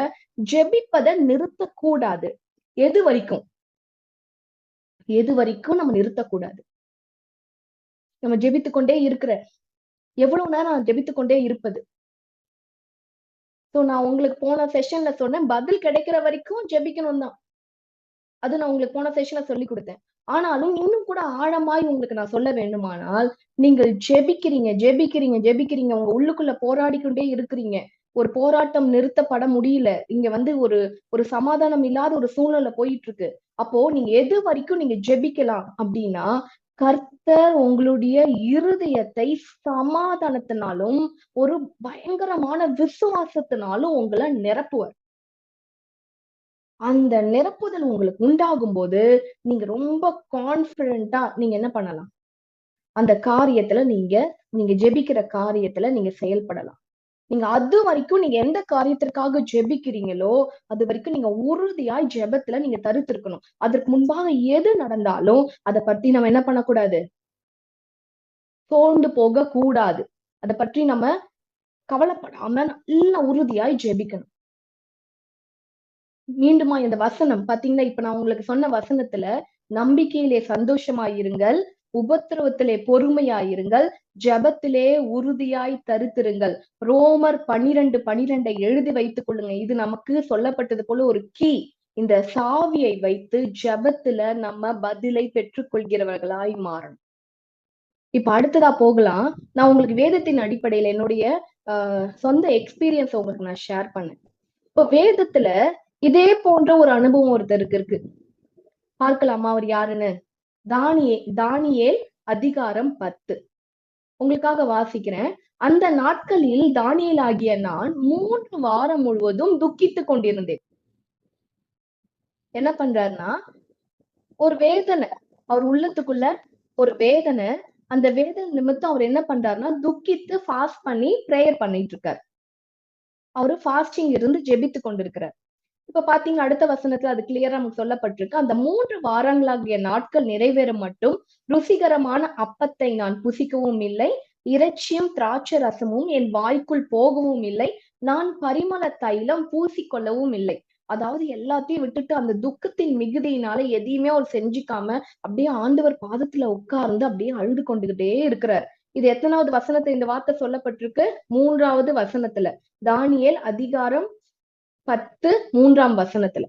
ஜெபிப்பதை நிறுத்தக்கூடாது. எது வரைக்கும் நம்ம நிறுத்தக்கூடாது. நம்ம ஜெபித்துக் கொண்டே இருக்கிற எவ்வளவு நேரம் நான் ஜெபித்துக் கொண்டே இருப்பது. சோ நான் உங்களுக்கு போன செஷன்ல சொன்னேன், பதில் கிடைக்கிற வரைக்கும் ஜெபிக்கணும் தான். அது நான் உங்களுக்கு போன செஷன்ல சொல்லி கொடுத்தேன். ஆனாலும் இன்னும் கூட ஆழமாய் உங்களுக்கு நான் சொல்ல வேண்டுமானால், நீங்கள் ஜெபிக்கிறீங்க. உங்க உள்ளுக்குள்ள போராடிக்கொண்டே இருக்கிறீங்க. ஒரு போராட்டம் நிறுத்தப்பட முடியல. இங்க வந்து ஒரு சமாதானம் இல்லாத ஒரு சூழ்நிலை போயிட்டு இருக்கு. அப்போ நீங்க எது வரைக்கும் நீங்க ஜெபிக்கலாம் அப்படின்னா, கர்த்தர் உங்களுடைய இருதயத்தை சமாதானத்தினாலும் ஒரு பயங்கரமான விசுவாசத்தினாலும் உங்களை நிரப்புவார். அந்த நிரப்புதல் உங்களுக்கு உண்டாகும் போது நீங்க ரொம்ப கான்பிடென்ட்டா நீங்க என்ன பண்ணலாம், அந்த காரியத்துல நீங்க ஜெபிக்கிற காரியத்துல நீங்க செயல்படலாம். நீங்க அது வரைக்கும் நீங்க எந்த காரியத்திற்காக ஜெபிக்கிறீங்களோ அது வரைக்கும் நீங்க உறுதியாய் ஜெபத்துல நீங்க தரித்திருக்கணும். அதற்கு முன்பாக எது நடந்தாலும் அதை பத்தி நம்ம என்ன பண்ணக்கூடாது, சோர்ந்து போக கூடாது. அதை பற்றி நம்ம கவலைப்படாம நல்ல உறுதியாய் ஜெபிக்கணும். மீண்டுமா இந்த வசனம் பாத்தீங்கன்னா, இப்ப நான் உங்களுக்கு சொன்ன வசனத்துல நம்பிக்கையிலே சந்தோஷமாயிருங்கள், உபத்திரவத்திலே பொறுமையாயிருங்கள், ஜெபத்திலே உறுதியாய் தரித்திருங்கள். ரோமர் 12:12 எழுதி வைத்துக் கொள்ளுங்க. இது நமக்கு சொல்லப்பட்டது போல ஒரு கீ. இந்த சாவியை வைத்து ஜெபத்துல நம்ம பதிலை பெற்றுக் கொள்கிறவர்களாய் மாறணும். இப்ப அடுத்ததா போகலாம். நான் உங்களுக்கு வேதத்தின் அடிப்படையில என்னுடைய சொந்த எக்ஸ்பீரியன்ஸ் உங்களுக்கு நான் ஷேர் பண்ணேன். இப்போ வேதத்துல இதே போன்ற ஒரு அனுபவம் ஒருத்தருக்கு இருக்கு. பார்க்கலாமா அவர் யாருன்னு? தானியேல் அதிகாரம் 10 உங்களுக்காக வாசிக்கிறேன். அந்த நாட்களில் தானியேல் ஆகிய நான் 3 வாரம் முழுவதும் துக்கித்துக் கொண்டிருந்தேன். என்ன பண்றாருன்னா, ஒரு வேதனை அவர் உள்ளத்துக்குள்ள, ஒரு வேதனை. அந்த வேதனை நிமித்தம் அவர் என்ன பண்றாருன்னா, துக்கித்து ஃபாஸ்ட் பண்ணி பிரேயர் பண்ணிட்டு இருக்காரு. அவரு ஃபாஸ்டிங் இருந்து ஜெபித்து கொண்டிருக்கிறார். இப்ப பாத்தீங்க, அடுத்த வசனத்துல அது கிளியரா நமக்கு சொல்லப்பட்டிருக்கு. அந்த 3 வாரங்களாகிய நாட்கள் நிறைவேறும் மட்டும் ருசிகரமான அப்பத்தை நான் புசிக்கவும் இல்லை, இறைச்சியும் திராட்சை ரசமும் என் வாய்க்குள் போகவும் இல்லை, நான் பரிமள தைலம் பூசிக்கொள்ளவும் இல்லை. அதாவது எல்லாத்தையும் விட்டுட்டு அந்த துக்கத்தின் மிகுதியினால எதையுமே அவர் செஞ்சுக்காம அப்படியே ஆண்டவர் பாதத்துல உட்கார்ந்து அப்படியே அழுது கொண்டுகிட்டே இருக்கிறார். இது எத்தனாவது வசனத்துல இந்த வார்த்தை சொல்லப்பட்டிருக்கு? 3வது வசனத்துல. தானியேல் அதிகாரம் 10 3ஆம் வசனத்துல.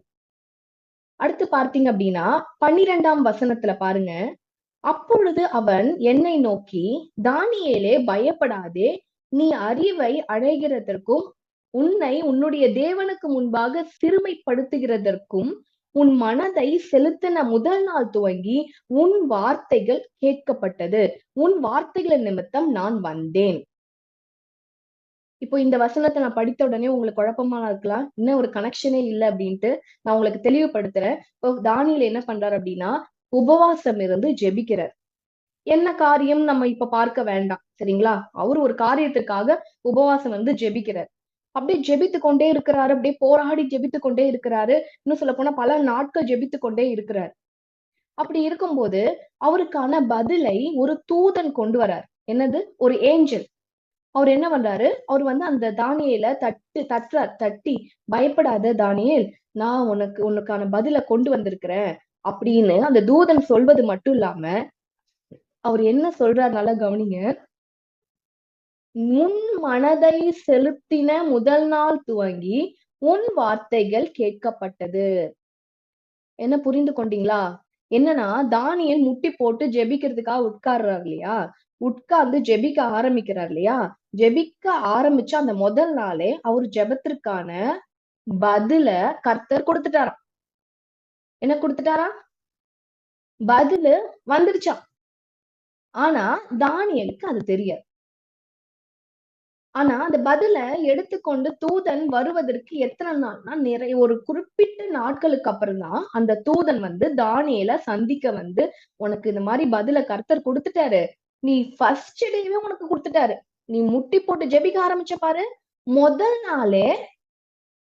அடுத்து பார்த்தீங்க அப்படின்னா 12ஆம் வசனத்துல பாருங்க. அப்பொழுது அவன் என்னை நோக்கி, தானியேலே பயப்படாதே, நீ அறிவை அடைகிறதற்கும் உன்னை உன்னுடைய தேவனுக்கு முன்பாக சிறுமைப்படுத்துகிறதற்கும் உன் மனதை செலுத்தின முதல் நாள் துவங்கி உன் வார்த்தைகள் கேட்கப்பட்டது. உன் வார்த்தைகளின் நிமித்தம் நான் வந்தேன். இப்போ இந்த வசனத்தை நான் படித்த உடனே உங்களுக்கு குழப்பமா இருக்கலாம், இன்னும் ஒரு கனெக்ஷனே இல்லை அப்படின்ட்டு. நான் உங்களுக்கு தெளிவுபடுத்துறேன். இப்போ தானியேல் என்ன பண்றாரு அப்படின்னா, உபவாசம் இருந்து ஜெபிக்கிறார். என்ன காரியம் நம்ம இப்ப பார்க்க வேண்டாம், சரிங்களா? அவர் ஒரு காரியத்திற்காக உபவாசம் வந்து ஜெபிக்கிறார். அப்படியே ஜெபித்து கொண்டே இருக்கிறாரு, அப்படியே போராடி ஜெபித்து கொண்டே இருக்கிறாரு. இன்னும் சொல்ல போனா பல நாட்கள் ஜெபித்து கொண்டே இருக்கிறார். அப்படி இருக்கும்போது அவருக்கான பதிலை ஒரு தூதன் கொண்டு வரார். என்னது? ஒரு ஏஞ்சல். அவர் என்ன பண்றாரு, அவர் வந்து அந்த தானியேல தட்டி, பயப்படாத தானியேல், நான் உனக்கான பதில கொண்டு வந்திருக்கிறேன் அப்படின்னு அந்த தூதன் சொல்வது மட்டும் இல்லாம அவர் என்ன சொல்றாரு, நல்லா கவனிங்க. உன் மனதை செலுத்தின முதல் நாள் துவங்கி உன் வார்த்தைகள் கேட்கப்பட்டது. என்ன புரிந்து கொண்டீங்களா? என்னன்னா, தானியேல் முட்டி போட்டு ஜெபிக்கிறதுக்காக உட்கார்றாரு இல்லையா? உட்கார்ந்து ஜெபிக்க ஆரம்பிக்கிறார் இல்லையா? ஜெபிக்க ஆரம்பிச்ச அந்த முதல் நாளே அவர் ஜெபத்திற்கான பதில கர்த்தர் கொடுத்துட்டாராம். என்ன கொடுத்துட்டாரா? பதிலு வந்துருச்சாம். ஆனா தானியேலுக்கு அது தெரியாது. ஆனா அந்த பதில எடுத்துக்கொண்டு தூதன் வருவதற்கு எத்தனை நாள்னா, ஒரு குறிப்பிட்ட நாட்களுக்கு அப்புறம் தான் அந்த தூதன் வந்து தானியேல சந்திக்க வந்து, உனக்கு இந்த மாதிரி பதில கர்த்தர் கொடுத்துட்டாரு, நீ ஃபர்ஸ்ட் டேவே உனக்கு கொடுத்துட்டாரு, நீ முட்டி போட்டு ஜெபிக்க ஆரம்பிச்ச பாரு, முதல் நாளே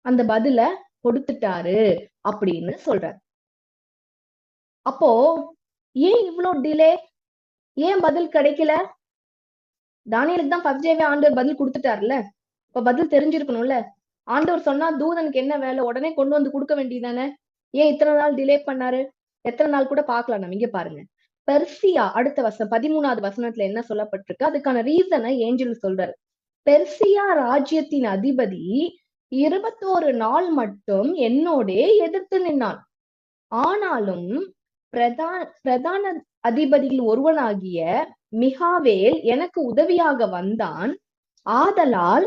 அந்த பதில கொடுத்துட்டாரு அப்படின்னு சொல்றாரு. அப்போ ஏன் இவ்வளவு டிலே? ஏன் பதில் கிடைக்கல? தானியலுக்கு தான் ஃபர்ஸ்ட் டேவே ஆண்டவர் பதில் கொடுத்துட்டாருல. இப்ப பதில் தெரிஞ்சிருக்கணும்ல. ஆண்டவர் சொன்னா தூதனுக்கு என்ன வேலை? உடனே கொண்டு வந்து கொடுக்க வேண்டியதானே? ஏன் இத்தனை நாள் டிலே பண்ணாரு? எத்தனை நாள் கூட பார்க்கலாம் நம்ம. இங்க பாருங்க, பெர்சியா அடுத்த வசனம் 13வது வசனத்துல என்ன சொல்லப்பட்டிருக்கு, அதுக்கான ரீசனை ஏஞ்சல் சொல்றாரு. பெர்சியா ராஜ்யத்தின் அதிபதி 21 நாள் மட்டும் என்னோடே எதிர்த்து நின்னான். ஆனாலும் பிரதான அதிபதியில் ஒருவனாகிய மிகாவேல் எனக்கு உதவியாக வந்தான். ஆதலால்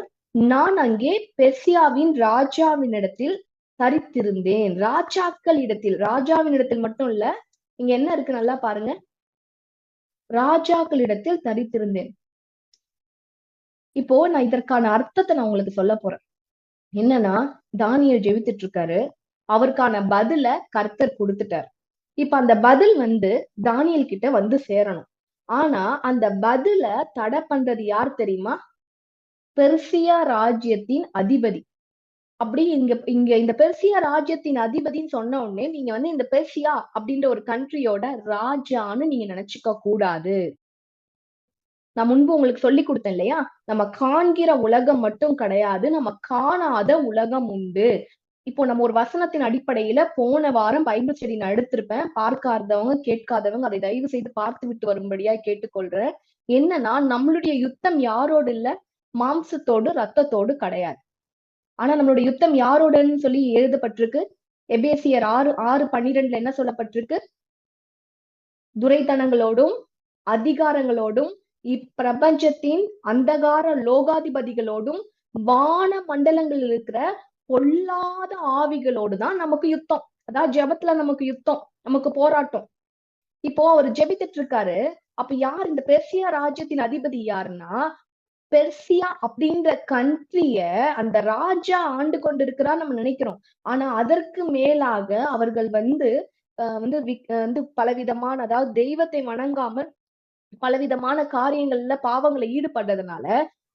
நான் அங்கே பெர்சியாவின் ராஜாவினிடத்தில் தரித்திருந்தேன். ராஜாவினிடத்தில் மட்டும் இல்ல, இங்க என்ன இருக்கு நல்லா பாருங்க, ராஜாக்களிடத்தில் தரித்திருந்தேன். இப்போ நான் இதற்கான அர்த்தத்தை நான் உங்களுக்கு சொல்ல போறேன். என்னன்னா, தானியேல் ஜெபித்துட்டு இருக்காரு, அவருக்கான பதில கர்த்தர் கொடுத்துட்டார். இப்ப அந்த பதில் தானியேல் கிட்ட வந்து சேரணும். ஆனா அந்த பதில தடை பண்றது யார் தெரியுமா? பெர்சியா ராஜ்யத்தின் அதிபதி. அப்படி இங்க இங்க இந்த பெர்சியா ராஜ்யத்தின் அதிபதின்னு சொன்ன உடனே நீங்க இந்த பெர்சியா அப்படின்ற ஒரு கண்ட்ரியோட ராஜான்னு நீங்க நினைச்சுக்க கூடாது. நான் முன்பு உங்களுக்கு சொல்லி கொடுத்தேன் இல்லையா, நம்ம காண்கிற உலகம் மட்டும் கிடையாது, நம்ம காணாத உலகம் உண்டு. இப்போ நம்ம ஒரு வசனத்தின் அடிப்படையில போன வாரம் பைபிள் ஸ்டடி நான் எடுத்திருப்பேன். பார்க்காதவங்க கேட்காதவங்க அதை தயவு செய்து பார்த்து விட்டு வரும்படியா கேட்டுக்கொள்றேன். என்னன்னா, நம்மளுடைய யுத்தம் யாரோடு இல்ல, மாம்சத்தோடு ரத்தத்தோடு கிடையாது. ஆனா நம்மளுடைய யுத்தம் யாரோடன்னு சொல்லி எழுதப்பட்டிருக்கு. எபேசியர் 6:12 என்ன சொல்லப்பட்டிருக்கு? துரைத்தனங்களோடும் அதிகாரங்களோடும் இப்பிரபஞ்சத்தின் அந்தகார லோகாதிபதிகளோடும் வான மண்டலங்களில் இருக்கிற பொல்லாத ஆவிகளோடு தான் நமக்கு யுத்தம். அதாவது ஜெபத்துல நமக்கு யுத்தம், நமக்கு போராட்டம். இப்போ அவர் ஜெபித்துட்டு இருக்காரு. அப்ப யார் இந்த பெர்சியா ராஜ்யத்தின் அதிபதி? யாருன்னா, பெர்சியா அப்படின்ற கண்ட்ரிய அந்த ராஜா ஆண்டு கொண்டிருக்கிறா நம்ம நினைக்கிறோம். ஆனா அதற்கு மேலாக அவர்கள் பலவிதமான, அதாவது தெய்வத்தை வணங்காமல் பலவிதமான காரியங்கள்ல பாவங்களை ஈடுபடுறதுனால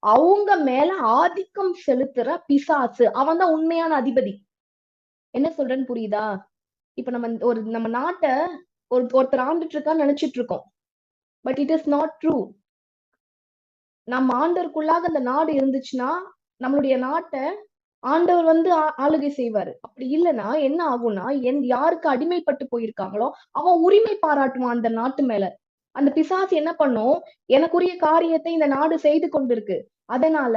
அவங்க மேல ஆதிக்கம் செலுத்துற பிசாசு, அவன் தான் உண்மையான அதிபதி. என்ன சொல்றேன்னு புரியுதா? இப்ப நம்ம நாட்டை ஒருத்தர் ஆண்டுட்டு இருக்கான்னு நினைச்சிட்டு இருக்கோம். But it is not true. நம்ம ஆண்டவருக்குள்ளாக அந்த நாடு இருந்துச்சுன்னா நம்மளுடைய நாட்டை ஆண்டவர் ஆளுகை செய்வாரு. அப்படி இல்லைன்னா என்ன ஆகும்னா, யாருக்கு அடிமைப்பட்டு போயிருக்காங்களோ அவன் உரிமை பாராட்டுவான் அந்த நாட்டு மேல. அந்த பிசாசு என்ன பண்ணும், எனக்குரிய காரியத்தை இந்த நாடு செய்து கொண்டிருக்கு, அதனால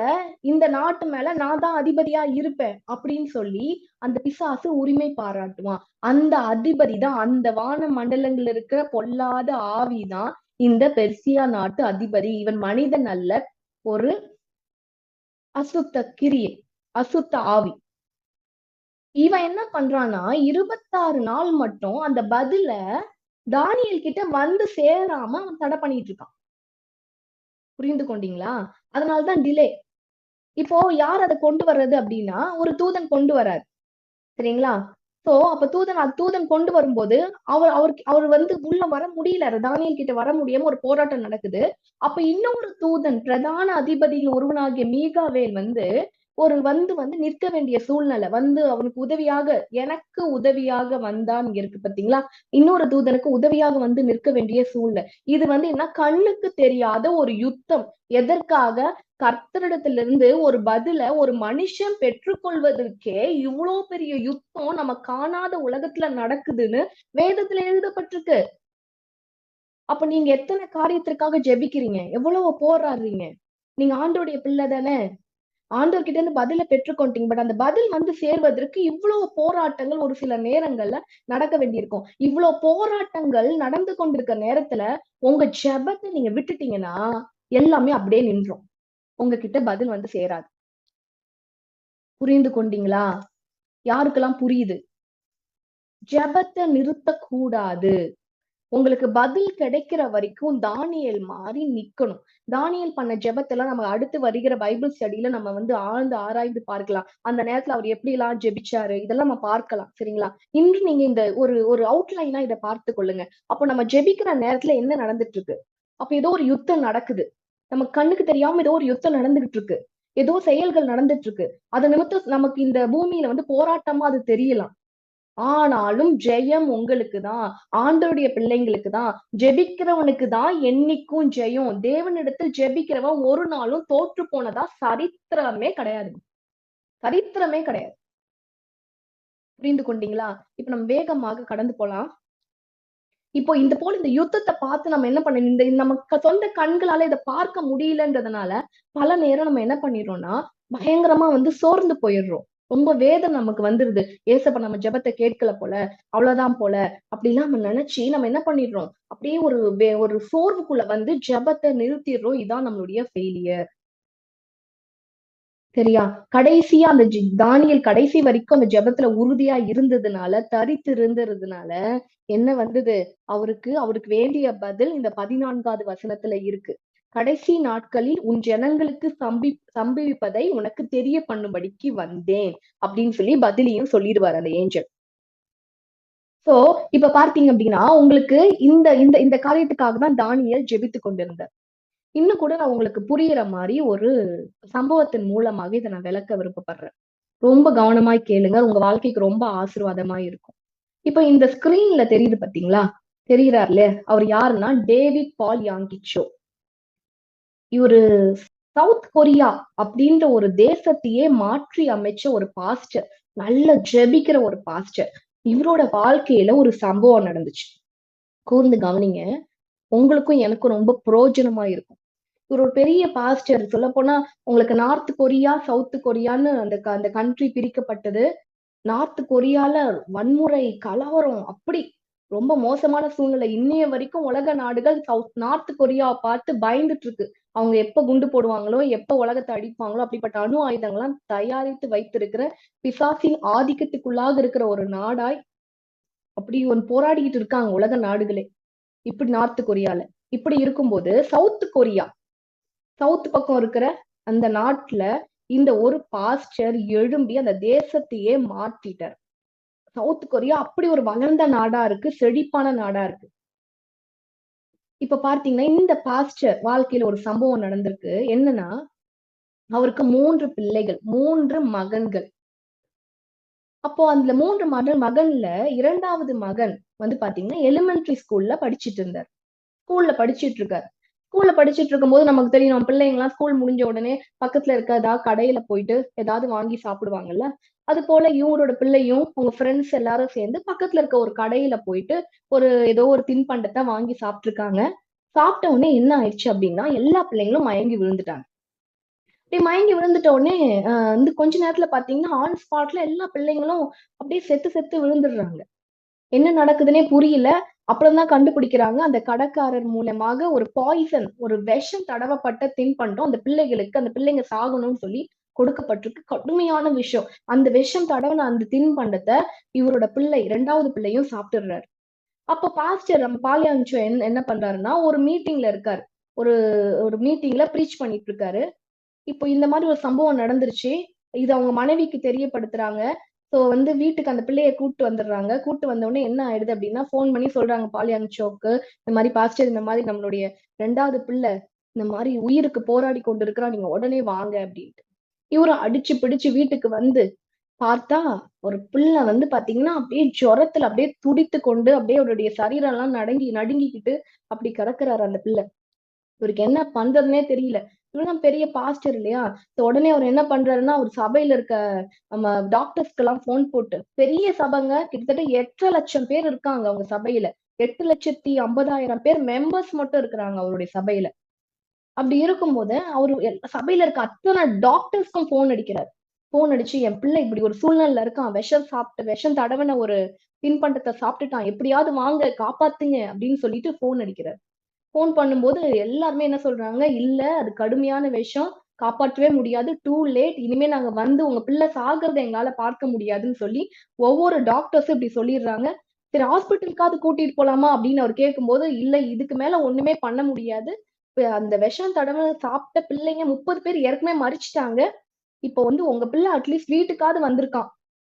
இந்த நாட்டு மேல நான் தான் அதிபதியா இருப்பேன் அப்படின்னு சொல்லி அந்த பிசாசு உரிமை பாராட்டுவான். அந்த அதிபதி தான், அந்த வான மண்டலங்கள் இருக்கிற பொல்லாத ஆவிதான் இந்த பெர்சியா நாட்டு அதிபதி. இவன் மனிதன் அல்ல, ஒரு அசுத்த கிரியை, அசுத்த ஆவி. இவன் என்ன பண்றான்னா 26 நாள் மட்டும் அந்த பதில தானியேல் கிட்ட வந்து சேராம அவன் தடை பண்ணிட்டு இருக்கான். புரிந்து கொண்டீங்களா? அதனாலதான் டிலே. இப்போ யார் அதை கொண்டு வர்றது அப்படின்னா, ஒரு தூதன் கொண்டு வர்றாரு, சரிங்களா? சோ அப்ப தூதன் கொண்டு வரும்போது அவர் உள்ள வர முடியல, தானியேல் கிட்ட வர முடியாம ஒரு போராட்டம் நடக்குது. அப்ப இன்னொரு தூதன், பிரதான அதிபதியில் ஒருவனாகிய மீகாவேல் நிற்க வேண்டிய சூழ்நிலை, அவனுக்கு உதவியாக, எனக்கு உதவியாக வந்தான் இருக்கு பாத்தீங்களா? இன்னொரு தூதனுக்கு உதவியாக நிற்க வேண்டிய சூழ்நிலை. இது என்ன, கண்ணுக்கு தெரியாத ஒரு யுத்தம். எதற்காக? கர்த்தரிடத்திலிருந்து ஒரு பதில ஒரு மனுஷன் பெற்றுக்கொள்வதற்கே இவ்வளவு பெரிய யுத்தம் நம்ம காணாத உலகத்துல நடக்குதுன்னு வேதத்துல எழுதப்பட்டிருக்கு. அப்ப நீங்க எத்தனை காரியத்திற்காக ஜெபிக்கிறீங்க, எவ்வளவு போராடுறீங்க? நீங்க ஆண்டோடைய பிள்ளை தானே, ஆண்டவர் கிட்ட இருந்து பதில பெற்றுக்கொண்டீங்க. பட் அந்த பதில் சேர்வதற்கு இவ்வளவு போராட்டங்கள் ஒரு சில நேரங்கள்ல நடக்க வேண்டியிருக்கும். இவ்வளவு போராட்டங்கள் நடந்து கொண்டிருக்க நேரத்துல உங்க ஜெபத்தை நீங்க விட்டுட்டீங்கன்னா எல்லாமே அப்படியே நின்றும், உங்ககிட்ட பதில் சேராது. புரிந்து கொண்டீங்களா? யாருக்கெல்லாம் புரியுது? ஜெபத்தை நிறுத்தக்கூடாது. உங்களுக்கு பதில் கிடைக்கிற வரைக்கும் தானியேல் மாதிரி நிக்கணும். தானியேல் பண்ண ஜெபத்தெல்லாம் நம்ம அடுத்து வருகிற பைபிள் ஸ்டடியில நம்ம ஆழ்ந்து ஆராய்ந்து பார்க்கலாம். அந்த நேரத்துல அவர் எப்படி எல்லாம் ஜெபிச்சாரு, இதெல்லாம் நம்ம பார்க்கலாம், சரிங்களா? இன்று நீங்க இந்த ஒரு அவுட்லைனா இதை பார்த்து கொள்ளுங்க. அப்போ நம்ம ஜெபிக்கிற நேரத்துல என்ன நடந்துட்டு இருக்கு? அப்ப ஏதோ ஒரு யுத்தம் நடக்குது, நம்ம கண்ணுக்கு தெரியாம ஏதோ ஒரு யுத்தம் நடந்துகிட்டு இருக்கு, ஏதோ செயல்கள் நடந்துட்டு இருக்கு. அது நிமித்தம் நமக்கு இந்த பூமியில போராட்டமா அது தெரியலாம். ஆனாலும் ஜெயம் உங்களுக்கு தான், ஆண்டவருடைய பிள்ளைங்களுக்கு தான், ஜெபிக்கிறவனுக்கு தான் என்னைக்கும் ஜெயம். தேவனிடத்தில் ஜெபிக்கிறவன் ஒரு நாளும் தோற்று போனதா சரித்திரமே கிடையாது. சரித்திரமே கிடையாது. புரிந்து கொண்டீங்களா? இப்ப நம்ம வேகமாக கடந்து போலாம். இப்போ இந்த போல இந்த யுத்தத்தை பார்த்து நம்ம என்ன பண்ண இந்த நம்ம சொந்த கண்களால இதை பார்க்க முடியலன்றதுனால பல நேரம் நம்ம என்ன பண்ணிடுறோம்னா பயங்கரமா சோர்ந்து போயிடுறோம். ரொம்ப வேதனை நமக்கு வந்துருது. ஏசப்ப நம்ம ஜெபத்தை கேட்கல போல, அவ்வளவுதான் போல, அப்படிலாம் நம்ம நினைச்சு நம்ம என்ன பண்ணிடுறோம், அப்படியே ஒரு சோர்வுக்குள்ள ஜெபத்தை நிறுத்திடுறோம். இதான் நம்மளுடைய ஃபெயிலியர். சரியா? கடைசியா அந்த தானியேல் கடைசி வரைக்கும் அந்த ஜெபத்துல உறுதியா இருந்ததுனால, தரித்து இருந்ததுனால என்ன வந்தது? அவருக்கு வேண்டிய பதில் இந்த 14வது வசனத்துல இருக்கு. கடைசி நாட்களில் உன் ஜனங்களுக்கு சம்பவிப்பதை உனக்கு தெரிய பண்ணும்படிக்கு வந்தேன் அப்படின்னு சொல்லி பதிலையும் சொல்லிடுவார் அந்த ஏஞ்சல். சோ இப்ப பார்த்தீங்க அப்படின்னா உங்களுக்கு இந்த இந்த இந்த காரியத்துக்காக தான் தானியேல் ஜெபித்து கொண்டிருந்தார். இன்னும் கூட நான் உங்களுக்கு புரியிற மாதிரி ஒரு சம்பவத்தின் மூலமாக இதை நான் விளக்க விருப்பப்படுறேன். ரொம்ப கவனமாய் கேளுங்க. உங்க வாழ்க்கைக்கு ரொம்ப ஆசீர்வாதமா இருக்கும். இப்ப இந்த ஸ்கிரீன்ல தெரியுது பாத்தீங்களா? தெரிகிறார்ல, அவர் யாருன்னா டேவிட் பால் யாங்கிச்சோ. இவரு சவுத் கொரியா அப்படின்ற ஒரு தேசத்தையே மாற்றி அமைச்ச ஒரு பாஸ்டர். நல்ல ஜெபிக்கிற ஒரு பாஸ்டர். இவரோட வாழ்க்கையில ஒரு சம்பவம் நடந்துச்சு. கூர்ந்து கவனிங்க. உங்களுக்கும் எனக்கும் ரொம்ப பிரயோஜனமா இருக்கும். இவர் ஒரு பெரிய பாஸ்டர். சொல்லப் போனா உங்களுக்கு நார்த் கொரியா, சவுத் கொரியான்னு அந்த கண்ட்ரி பிரிக்கப்பட்டது. நார்த் கொரியால வன்முறை, கலவரம் அப்படி ரொம்ப மோசமான சூழ்நிலை. இன்னைய வரைக்கும் உலக நாடுகள் நார்த் கொரியாவை பார்த்து பயந்துட்டு இருக்கு. அவங்க எப்ப குண்டு போடுவாங்களோ, எப்ப உலகத்தை அடிப்பாங்களோ, அப்படிப்பட்ட அணு ஆயுதங்கள்லாம் தயாரித்து வைத்திருக்கிற பிசாசின் ஆதிக்கத்துக்குள்ளாக இருக்கிற ஒரு நாடாய் அப்படி போராடிக்கிட்டு இருக்காங்க உலக நாடுகளே. இப்படி நார்த் கொரியால இப்படி இருக்கும்போது சவுத் பக்கம் இருக்கிற அந்த நாட்டுல இந்த ஒரு பாஸ்டர் எழும்பி அந்த தேசத்தையே மாற்றிட்டார். சவுத் கொரியா அப்படி ஒரு வளர்ந்த நாடா இருக்கு, செழிப்பான நாடா இருக்கு. இப்ப பார்த்தீங்கன்னா இந்த பாஸ்டர் வாழ்க்கையில ஒரு சம்பவம் நடந்திருக்கு. என்னன்னா அவருக்கு 3 பிள்ளைகள், 3 மகன்கள். அப்போ அந்த 3 மகன்ல 2வது மகன் பாத்தீங்கன்னா எலிமெண்டரி ஸ்கூல்ல படிச்சிட்டு இருந்தார். ஸ்கூல்ல படிச்சிட்டு இருக்காரு. ஸ்கூல்ல படிச்சிட்டு இருக்கும்போது நமக்கு தெரியும், நம்ம பிள்ளைங்க எல்லாம் ஸ்கூல் முடிஞ்ச உடனே பக்கத்துல இருக்க ஏதாவது கடையில போயிட்டு ஏதாவது வாங்கி சாப்பிடுவாங்கல்ல. அது போல இவரோட பிள்ளையும் உங்க ஃப்ரெண்ட்ஸ் எல்லாரும் சேர்ந்து பக்கத்துல இருக்க ஒரு கடையில போயிட்டு ஏதோ ஒரு தின்பண்டத்தை வாங்கி சாப்பிட்டுருக்காங்க. சாப்பிட்ட உடனே என்ன ஆயிடுச்சு அப்படின்னா எல்லா பிள்ளைங்களும் மயங்கி விழுந்துட்டாங்க. அப்படி மயங்கி விழுந்துட்ட உடனே கொஞ்ச நேரத்துல பாத்தீங்கன்னா ஆன் ஸ்பாட்ல எல்லா பிள்ளைங்களும் அப்படியே செத்து செத்து விழுந்துடுறாங்க. என்ன நடக்குதுன்னே புரியல. அப்புறம்தான் கண்டுபிடிக்கிறாங்க. அந்த கடைக்காரர் மூலமாக ஒரு பாய்சன், ஒரு விஷம் தடவப்பட்ட தின்பண்டம் அந்த பிள்ளைங்க சாகணும்னு சொல்லி கொடுக்கப்பட்டிருக்கு. கடுமையான விஷம். அந்த விஷம் தடவின அந்த தின்பண்டத்தை இவரோட பிள்ளை 2வது பிள்ளையும் சாப்பிட்டுடுறாரு. அப்ப பாஸ்டர் நம்ம பாலியான்சோ என்ன பண்றாருன்னா ஒரு மீட்டிங்ல இருக்காரு. ஒரு ஒரு மீட்டிங்ல ப்ரீச் பண்ணிட்டு இருக்காரு. இப்போ இந்த மாதிரி ஒரு சம்பவம் நடந்துருச்சு. இது அவங்க மனைவிக்கு தெரியப்படுத்துறாங்க. சோ வீட்டுக்கு அந்த பிள்ளைய கூட்டு வந்துடுறாங்க. கூட்டு வந்த உடனே என்ன ஆயிடுது அப்படின்னா போன் பண்ணி சொல்றாங்க பாலியாங்சோக்கு, இந்த மாதிரி பாஸ்டர் இந்த மாதிரி நம்மளுடைய 2வது பிள்ளை இந்த மாதிரி உயிருக்கு போராடி கொண்டிருக்கிறான், நீங்க உடனே வாங்க அப்படின்ட்டு. இவரும் அடிச்சு பிடிச்சு வீட்டுக்கு பார்த்தா ஒரு பிள்ளை பாத்தீங்கன்னா அப்படியே ஜுரத்துல அப்படியே துடித்து கொண்டு அப்படியே அவருடைய சரீரம் எல்லாம் நடுங்கிக்கிட்டு அப்படி கிடக்குறாரு அந்த பிள்ளை. இவருக்கு என்ன பண்றதுன்னே தெரியல. இவரும் பெரிய பாஸ்டர் இல்லையா? உடனே அவர் என்ன பண்றாருன்னா அவர் சபையில இருக்க நம்ம டாக்டர்ஸ்க்கு எல்லாம் போன் போட்டு, பெரிய சபைங்க, கிட்டத்தட்ட 8 லட்சம் பேர் இருக்காங்க அவங்க சபையில. 8,50,000 பேர் மெம்பர்ஸ் மட்டும் இருக்கிறாங்க அவருடைய சபையில. அப்படி இருக்கும்போது அவரு சபையில இருக்க அத்தனை டாக்டர்ஸ்க்கும் போன் அடிக்கிறார். போன் அடிச்சு என் பிள்ளை இப்படி ஒரு சூழ்நிலையில இருக்கான், விஷம் தடவின ஒரு தின்பண்டத்தை சாப்பிட்டுட்டான், எப்படியாவது வாங்க காப்பாத்துங்க அப்படின்னு சொல்லிட்டு போன் அடிக்கிறார். போன் பண்ணும்போது எல்லாருமே என்ன சொல்றாங்க, இல்ல அது கடுமையான விஷம், காப்பாற்றவே முடியாது, டூ லேட், இனிமே நாங்க உங்க பிள்ளை சாகிறத எங்களால பார்க்க முடியாதுன்னு சொல்லி ஒவ்வொரு டாக்டர்ஸும் இப்படி சொல்லிடுறாங்க. சரி ஹாஸ்பிட்டலுக்காவது கூட்டிட்டு போலாமா அப்படின்னு அவர் கேட்கும்போது, இல்ல இதுக்கு மேல ஒண்ணுமே பண்ண முடியாது. அந்த விஷம் தடவை சாப்பிட்ட பிள்ளைங்க 30 பேர் ஏற்கனவே மறிச்சிட்டாங்க. இப்போ உங்க பிள்ளை அட்லீஸ்ட் வீட்டுக்காவது வந்திருக்கான்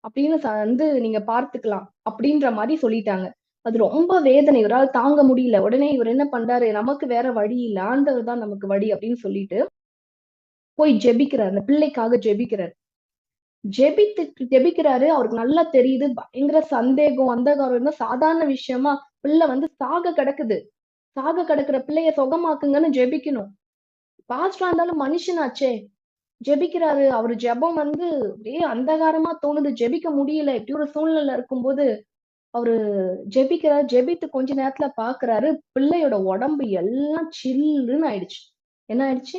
அப்படின்னு நீங்க பார்த்துக்கலாம் அப்படின்ற மாதிரி சொல்லிட்டாங்க. அது ரொம்ப வேதனை. இவரால் தாங்க முடியல. உடனே இவர் என்ன பண்றாரு, நமக்கு வேற வழி இல்ல, ஆண்டவர் தான் நமக்கு வழி அப்படின்னு சொல்லிட்டு போய் ஜெபிக்கிறார். அந்த பிள்ளைக்காக ஜெபிக்கிறார். ஜெபிக்கிறாரு. அவருக்கு நல்லா தெரியுது. பயங்கர சந்தேகம், அந்தகாரம் இருந்தா சாதாரண விஷயமா பிள்ளை வந்து சாக கிடக்குது. சாக கிடக்குற பிள்ளைய சுகமாக்குங்கன்னு ஜெபிக்கணும். பாஸ்டரா இருந்தாலும் மனுஷனாச்சே. ஜெபிக்கிறாரு. அவரு ஜெபம் வந்து அப்படியே அந்தகாரமா தோணுது. ஜெபிக்க முடியல. இப்படி ஒரு சூழ்நிலை இருக்கும்போது அவரு ஜெபிக்கிறாரு. ஜெபித்து கொஞ்ச நேரத்துல பாக்குறாரு, பிள்ளையோட உடம்பு எல்லாம் சில்லுன்னு ஆயிடுச்சு. என்ன ஆயிடுச்சு?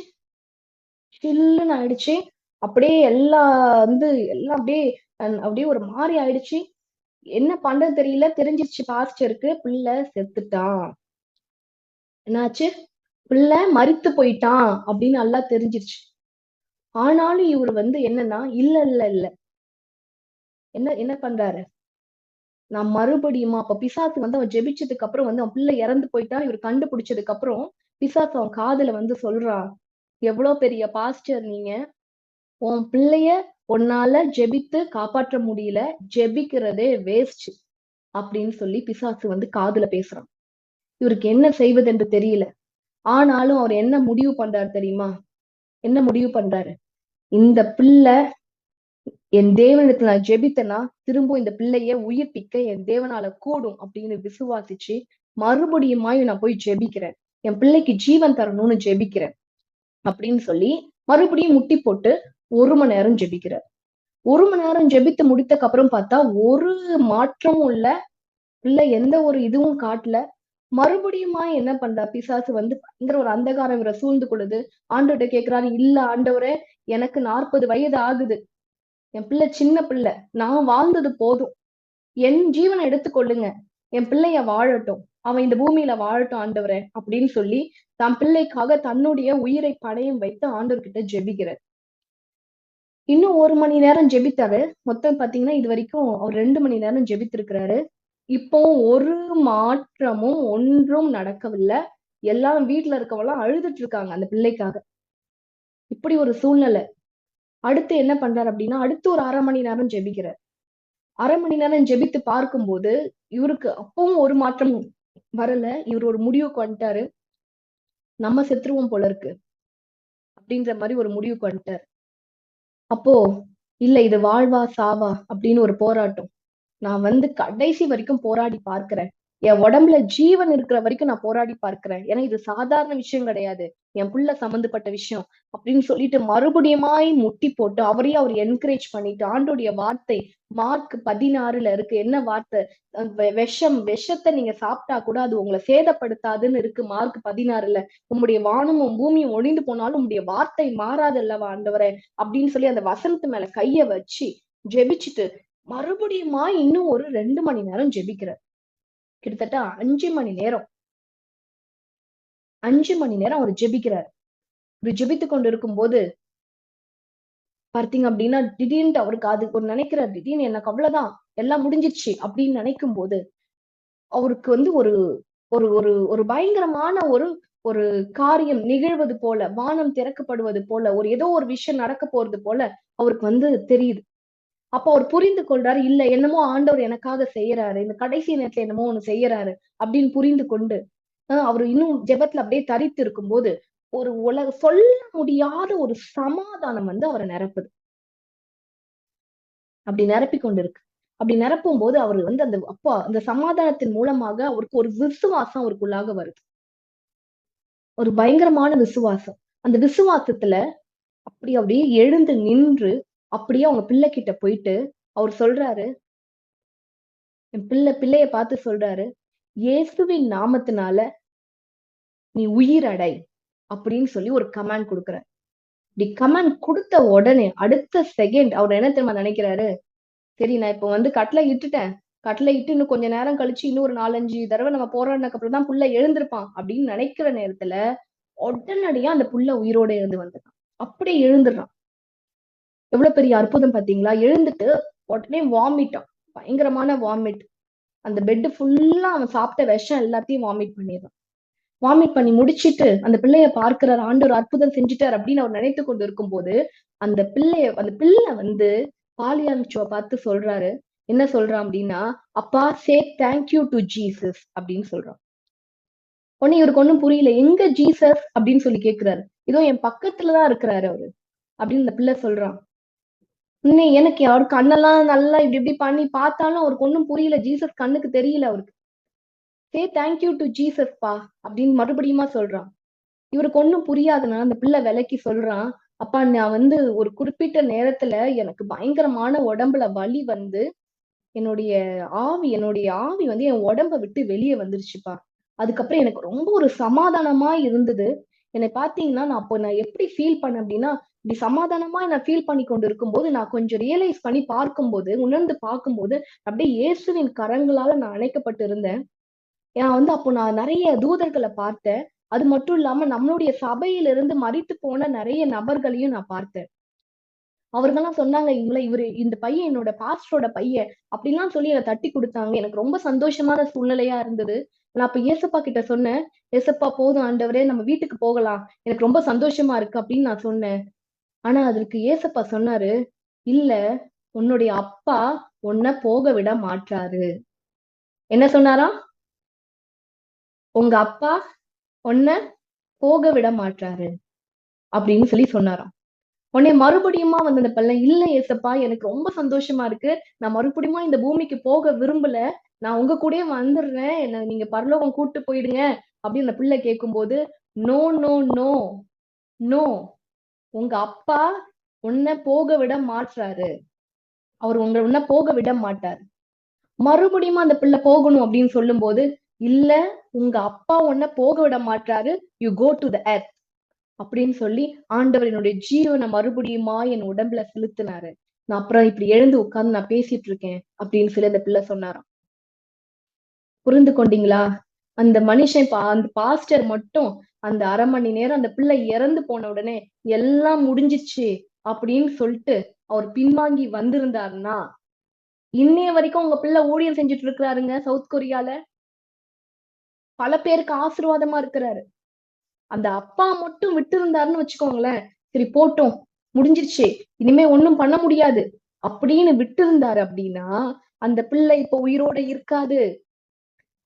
சில்லுன்னு ஆயிடுச்சு. அப்படியே எல்லாம் அப்படியே ஒரு மாறி ஆயிடுச்சு. என்ன பண்றது தெரியல. தெரிஞ்சிருச்சு பாஸ்டருக்கு, பிள்ளை செத்துட்டான். என்னாச்சு? பிள்ளை மரித்து போயிட்டான் அப்படின்னு நல்லா தெரிஞ்சிருச்சு. ஆனாலும் இவரு வந்து என்னன்னா, இல்ல இல்ல இல்ல. என்ன என்ன பண்றாரு? நான் மறுபடியுமா அப்ப பிசாசு வந்து அவன் ஜெபிச்சதுக்கு அப்புறம் வந்து அவன் பிள்ளை இறந்து போயிட்டான் இவர் கண்டுபிடிச்சதுக்கு அப்புறம் பிசாசு அவன் காதுல வந்து சொல்றான், எவ்வளவு பெரிய பாஸ்டர் நீங்க, உன் பிள்ளைய உன்னால ஜெபித்து காப்பாற்ற முடியல, ஜெபிக்கிறதே வேஸ்ட் அப்படின்னு சொல்லி பிசாசு வந்து காதுல பேசுறான். இவருக்கு என்ன செய்வதென்று தெரியல. ஆனாலும் அவர் என்ன முடிவு பண்றாரு தெரியுமா? என்ன முடிவு பண்றாரு? இந்த பிள்ளை என் தேவனுக்கு நான் ஜெபித்தேன்னா திரும்ப இந்த பிள்ளைய உயிர்ப்பிக்க என் தேவனால கூடும் அப்படின்னு விசுவாசிச்சு மறுபடியுமாய் நான் போய் ஜெபிக்கிறேன். என் பிள்ளைக்கு ஜீவன் தரணும்னு ஜெபிக்கிறேன் அப்படின்னு சொல்லி மறுபடியும் முட்டி போட்டு 1 மணி நேரம் ஜெபிக்கிறார். 1 மணி நேரம் ஜெபித்து முடித்தக்கு அப்புறம் பார்த்தா ஒரு மாற்றமும் இல்ல. பிள்ளை எந்த ஒரு இதுவும் காட்டல. மறுபடியுமா என்ன பண்றா பிசாசு வந்து பயங்கர ஒரு அந்தகாரம் இவரை சூழ்ந்து கொள்ளுது. ஆண்டவர்கிட்ட கேக்குறாரு, இல்ல ஆண்டவரே, எனக்கு 40 வயது ஆகுது. என் பிள்ளை சின்ன பிள்ளை. நான் வாழ்ந்தது போதும். என் ஜீவனை எடுத்துக்கொள்ளுங்க. என் பிள்ளைய வாழட்டும். அவன் இந்த பூமியில வாழட்டும் ஆண்டவரே அப்படின்னு சொல்லி தன் பிள்ளைக்காக தன்னுடைய உயிரை பணயம் வைத்து ஆண்டவர்கிட்ட ஜெபிக்கிறார். இன்னும் 1 மணி நேரம் ஜெபித்தாரு. மொத்தம் பாத்தீங்கன்னா இது வரைக்கும் அவர் 2 மணி நேரம் ஜெபித்திருக்கிறாரு. இப்போ ஒரு மாற்றமும் ஒன்றும் நடக்கவில்லை. எல்லாம் வீட்டுல இருக்கவெல்லாம் அழுதுட்டு இருக்காங்க அந்த பிள்ளைக்காக. இப்படி ஒரு சூழ்நிலை. அடுத்து என்ன பண்றாரு அப்படின்னா அடுத்து ஒரு 1/2 மணி நேரம் ஜெபிக்கிறார். 1/2 மணி நேரம் ஜெபித்து பார்க்கும்போது இவருக்கு அப்பவும் ஒரு மாற்றமும் வரல. இவர் ஒரு முடிவுக்கு வந்துட்டாரு. நம்ம செத்துருவோம் போல இருக்கு அப்படின்ற மாதிரி ஒரு முடிவுக்கு வந்துட்டாரு. அப்போ இல்ல இது வாழ்வா சாவா அப்படின்னு ஒரு போராட்டம். நான் வந்து கடைசி வரைக்கும் போராடி பார்க்கிறேன். என் உடம்புல ஜீவன் இருக்கிற வரைக்கும் நான் போராடி பார்க்கிறேன். ஏன்னா இது சாதாரண விஷயம் கிடையாது. என் புள்ள சம்பந்தப்பட்ட விஷயம் அப்படின்னு சொல்லிட்டு மறுபடியுமாய் முட்டி போட்டு அவரையும் அவர் என்கரேஜ் பண்ணிட்டு ஆண்டோடைய வார்த்தை மார்க் 16 இருக்கு. என்ன வார்த்தை? விஷத்தை நீங்க சாப்பிட்டா கூட அது உங்களை சேதப்படுத்தாதுன்னு இருக்கு. மார்க் 16 உம்முடைய வானமும் பூமியும் ஒழிந்து போனாலும் உம்முடைய வார்த்தை மாறாது அல்லவா ஆண்டவரே அப்படின்னு சொல்லி அந்த வசனத்து மேல கைய வச்சு ஜெபிச்சுட்டு மறுபடியுமா இன்னும் ஒரு 2 மணி நேரம் ஜெபிக்கிறார். கிட்டத்தட்ட 5 மணி நேரம் 5 மணி நேரம் அவர் ஜெபிக்கிறார். அவர் ஜெபித்து கொண்டு இருக்கும் போது பார்த்தீங்க அப்படின்னா திடீர்னு அவருக்கு அது ஒரு நினைக்கிறார், திடீர்னு எனக்கு அவ்வளவுதான் எல்லாம் முடிஞ்சிருச்சு அப்படின்னு நினைக்கும் போது அவருக்கு வந்து ஒரு ஒரு ஒரு ஒரு பயங்கரமான ஒரு ஒரு காரியம் நிகழ்வது போல, வானம் திறக்கப்படுவது போல, ஏதோ ஒரு விஷயம் நடக்க போறது போல அவருக்கு வந்து தெரியுது. அப்ப அவர் புரிந்து கொள்றாரு, இல்ல என்னமோ ஆண்டவர் எனக்காக செய்யறாரு, இந்த கடைசி நேரத்துல என்னமோ ஒண்ணு செய்யறாரு அப்படின்னு புரிந்து கொண்டு அவரு இன்னும் ஜெபத்துல அப்படியே தரித்து இருக்கும்போது ஒரு சொல்ல முடியாத ஒரு சமாதானம் வந்து அவரை நிரப்புது. அப்படி நிரப்பி கொண்டிருக்கு. அப்படி நிரப்பும் போது அவர் வந்து அந்த சமாதானத்தின் மூலமாக அவருக்கு ஒரு விசுவாசம் அவருக்குள்ளாக வருது. ஒரு பயங்கரமான விசுவாசம். அந்த விசுவாசத்துல அப்படியே எழுந்து நின்று அப்படியே அவங்க பிள்ளை கிட்ட போயிட்டு அவர் சொல்றாரு, என் பிள்ளைய பார்த்து சொல்றாரு, இயேசுவின் நாமத்தினால நீ உயிரடை அப்படின்னு சொல்லி ஒரு கமாண்ட் கொடுக்குறாரு. இப்படி கமாண்ட் கொடுத்த உடனே அடுத்த செகண்ட் அவர் என்ன தெரியுமா நினைக்கிறாரு, சரி நான் இப்ப வந்து கட்டளை இட்டுட்டேன், கட்டளை இட்டு இன்னும் கொஞ்ச நேரம் கழிச்சு இன்னும் ஒரு 4-5 தடவை நம்ம போராடினதுக்கு அப்புறம் தான் புள்ள எழுந்திருப்பான் அப்படின்னு நினைக்கிற நேரத்துல உடனடியா அந்த புள்ள உயிரோட எழுந்து வந்துட்டான். அப்படியே எழுந்துடுறான். எவ்வளவு பெரிய அற்புதம் பாத்தீங்களா? எழுந்துட்டு உடனே வாமிட்டான். பயங்கரமான வாமிட். அந்த பெட் ஃபுல்லா அவன் சாப்பிட்ட விஷம் எல்லாத்தையும் வாமிட் பண்ணிடுறான். வாமிட் பண்ணி முடிச்சிட்டு அந்த பிள்ளைய பார்க்கிறார், ஆண்டவர் அற்புதம் செஞ்சுட்டார் அப்படின்னு அவர் நினைத்து கொண்டு இருக்கும் போது அந்த பிள்ளை வந்து பாலியான்சுவ பார்த்து சொல்றாரு. என்ன சொல்றான் அப்படின்னா, அப்பா சே தேங்க்யூ டு ஜீசஸ் அப்படின்னு சொல்றான். உடனே இவருக்கு ஒண்ணும் புரியல. எங்க ஜீசஸ் அப்படின்னு சொல்லி கேட்கிறாரு. இதோ என் பக்கத்துலதான் இருக்கிறாரு அவரு அப்படின்னு இந்த பிள்ளை சொல்றான். இன்னும் எனக்கு அவர் கண்ணெல்லாம் நல்லா இப்படி இப்படி பண்ணி பார்த்தாலும் அவருக்கு ஒண்ணும் புரியல. ஜீசஸ் கண்ணுக்கு தெரியல அவருக்கு. சே தேங்க்யூ டு ஜீசஸ் பா அப்படின்னு மறுபடியுமா சொல்றான். இவருக்கு ஒண்ணும் புரியாதுன்னா அந்த பிள்ளை விலைக்கு சொல்றான், அப்பா நான் வந்து ஒரு குறிப்பிட்ட நேரத்துல எனக்கு பயங்கரமான உடம்புல வலி வந்து என்னுடைய ஆவி வந்து என் உடம்ப விட்டு வெளியே வந்துருச்சுப்பா. அதுக்கப்புறம் எனக்கு ரொம்ப ஒரு சமாதானமா இருந்தது. என்னை பாத்தீங்கன்னா நான் எப்படி ஃபீல் பண்ணேன் அப்படின்னா, இப்படி சமாதானமா நான் ஃபீல் பண்ணி கொண்டு இருக்கும்போது நான் கொஞ்சம் ரியலைஸ் பண்ணி பார்க்கும்போது, உணர்ந்து பார்க்கும்போது அப்படியே இயேசுவின் கரங்களால நான் அணைக்கப்பட்டு இருந்தேன். அப்போ நான் நிறைய தூதர்களை பார்த்தேன். அது மட்டும் இல்லாம நம்மளுடைய சபையிலிருந்து மரித்து போன நிறைய நபர்களையும் நான் பார்த்தேன். அவர்கள்லாம் சொன்னாங்க, இந்த பையன் என்னோட பாஸ்டரோட பையன் அப்படிலாம் சொல்லி என்னை தட்டி கொடுத்தாங்க. எனக்கு ரொம்ப சந்தோஷமான சூழ்நிலையா இருந்தது. நான் அப்ப ஏசப்பா கிட்ட சொன்னேன், ஏசப்பா போதும் ஆண்டவரே நம்ம வீட்டுக்கு போகலாம், எனக்கு ரொம்ப சந்தோஷமா இருக்கு அப்படின்னு நான் சொன்னேன். ஆனா அதற்கு ஏசப்பா சொன்னாரு, இல்ல, உன்னுடைய அப்பா உன்னை போக விட மாட்டாரு. என்ன சொன்னாராம்? உங்க அப்பா உன்னை போக விட மாட்டாரு அப்படின்னு சொல்லி சொன்னாராம். உடனே மறுபடியுமா வந்து அந்த பையன், இல்ல ஏசப்பா எனக்கு ரொம்ப சந்தோஷமா இருக்கு, நான் மறுபடியுமா இந்த பூமிக்கு போக விரும்பல, நான் உங்க கூடயே வந்துடுறேன், என்ன நீங்க பரலோகம் கூட்டு போயிடுங்க அப்படின்னு அந்த பிள்ளை கேட்கும்போது, நோ நோ நோ நோ, உங்க அப்பா உன்னை போக விட மாட்டாரு, அவர் உன்னை போக விட மாட்டார். மறுபடியும் அந்த பிள்ளை போகணும் அப்படின்னு சொல்லும் போது, இல்ல, உங்க அப்பா உன்னை போக விட மாட்டாரு, you go to the earth அப்படின்னு சொல்லி ஆண்டவர் என்னுடைய ஜீவனை மறுபடியுமா என் உடம்புல செலுத்தினாரு. நான் அப்புறம் இப்படி எழுந்து உட்கார்ந்து நான் பேசிட்டு இருக்கேன் அப்படின்னு சொல்லி அந்த பிள்ளை சொன்னாராம். புரிந்து கொண்டீங்களா? அந்த மனுஷன் அந்த பாஸ்டர் மட்டும் அந்த 1/2 மணி நேரம் அந்த பிள்ளை இறந்து போன உடனே எல்லாம் முடிஞ்சிச்சு அப்படின்னு சொல்லிட்டு அவர் பின்வாங்கி வந்திருந்தாருன்னா, இன்னைய வரைக்கும் உங்க பிள்ளை ஊழியம் செஞ்சுட்டு இருக்கிறாருங்க சவுத் கொரியால. பல பேருக்கு ஆசீர்வாதமா இருக்கிறாரு. அந்த அப்பா மட்டும் விட்டு இருந்தாருன்னு வச்சுக்கோங்களேன், சரி போட்டும், முடிஞ்சிருச்சு, இனிமே ஒண்ணும் பண்ண முடியாது அப்படின்னு விட்டு இருந்தாரு அப்படின்னா, அந்த பிள்ளை இப்ப உயிரோட இருக்காது.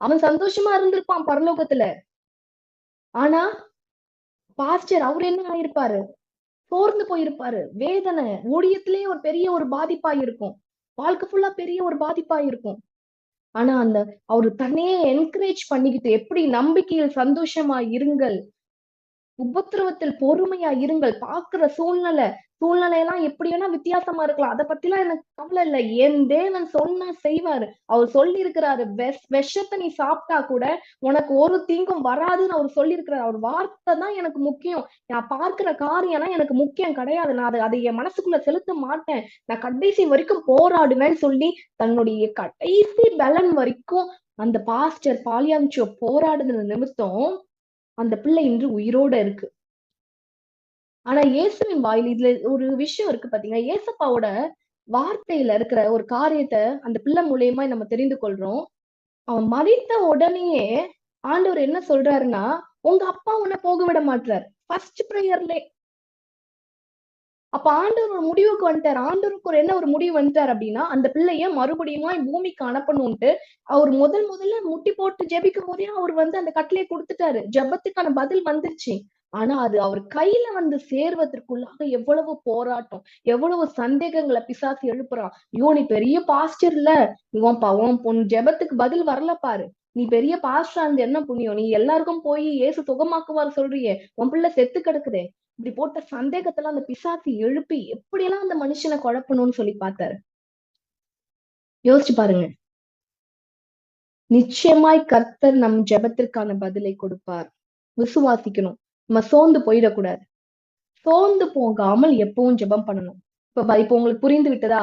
அவன் சந்தோஷமா இருந்திருப்பான் பரலோகத்துல. ஆனா பாஸ்டர் அவர் என்ன ஆயிருப்பாரு? சோர்ந்து போயிருப்பாரு. வேதனை ஊழியத்திலேயே ஒரு பெரிய ஒரு பாதிப்பா இருக்கும். வாழ்க்கை ஃபுல்லா பெரிய ஒரு பாதிப்பா இருக்கும். ஆனா அவரு தன்னையே என்கரேஜ் பண்ணிக்கிட்டு, எப்படி நம்பிக்கையில் சந்தோஷமா இருங்கள், உபத்திரவத்தில் பொறுமையா இருங்கள். பாக்குற சூழ்நிலை எல்லாம் எப்படி வேணா வித்தியாசமா இருக்கலாம். அத பத்திலாம் எனக்கு கவலை இல்ல. என் தேவன் சொன்னா செய்வாரு. அவர் சொல்லி இருக்கிறாரு, விஷத்தை நீ சாப்பிட்டா கூட உனக்கு ஒரு தீங்கும் வராதுன்னு அவர் சொல்லி இருக்கிறாரு. அவர் வார்த்தை தான் எனக்கு முக்கியம். நான் பார்க்கிற காரியம்லாம் எனக்கு முக்கியம் கிடையாது. நான் அதை என் மனசுக்குள்ள செலுத்த மாட்டேன். நான் கடைசி வரைக்கும் போராடுவேன்னு சொல்லி தன்னுடைய கடைசி பலன் வரைக்கும் அந்த பாஸ்டர் பாலியான்சோ போராடுன நிமித்தம் அந்த பிள்ளை இன்று உயிரோட இருக்கு. ஆனா இயேசுவின் வாயில் இதுல ஒரு விஷயம் இருக்கு பாத்தீங்கன்னா, ஏசப்பாவோட வார்த்தையில இருக்கிற ஒரு காரியத்தை அந்த பிள்ளை மூலியமா நம்ம தெரிந்து கொள்றோம். அவன் மரித்த உடனேயே ஆண்டவர் என்ன சொல்றாருன்னா, உங்க அப்பா உன்னை போக விட மாட்டார். ஃபர்ஸ்ட் பிரேயர்லே. அப்ப ஆண்டவர் ஒரு முடிவுக்கு வந்துட்டார். ஆண்டவருக்கு ஒரு முடிவு வந்துட்டார் அப்படின்னா, அந்த பிள்ளைய மறுபடியுமா பூமிக்கு அனுப்பணும்ட்டு அவர் முதல்ல முட்டி போட்டு ஜெபிக்கும் போதே அவர் வந்து அந்த கட்டளையை கொடுத்துட்டாரு. ஜெபத்துக்கான பதில் வந்துருச்சு. ஆனா அது அவர் கையில வந்து சேர்வதற்குள்ளாக எவ்வளவு போராட்டம், எவ்வளவு சந்தேகங்களை பிசாசு எழுப்புறான். ஐயோ நீ பெரிய பாஸ்டர் இல்ல, உன் ஜெபத்துக்கு பதில் வரல பாரு, நீ பெரிய பாஸ்டரா இருந்து என்ன புண்ணியம், நீ எல்லாருக்கும் போய் இயேசு சுகமாக்குவார் சொல்றியே, உன் பிள்ளை செத்து கிடக்குதே, இப்படி போட்ட சந்தேகத்தெல்லாம் அந்த பிசாசு எழுப்பி எப்படியெல்லாம் அந்த மனுஷனை குழப்பணும்னு சொல்லி பார்த்தாரு. யோசிச்சு பாருங்க. நிச்சயமாய் கர்த்தர் நம் ஜெபத்திற்கான பதிலை கொடுப்பார். விசுவாசிக்கணும். நம்ம சோர்ந்து போயிடக்கூடாது. சோர்ந்து போகாமல் எப்பவும் ஜெபம் பண்ணணும். இப்ப உங்களுக்கு புரிந்து விட்டதா?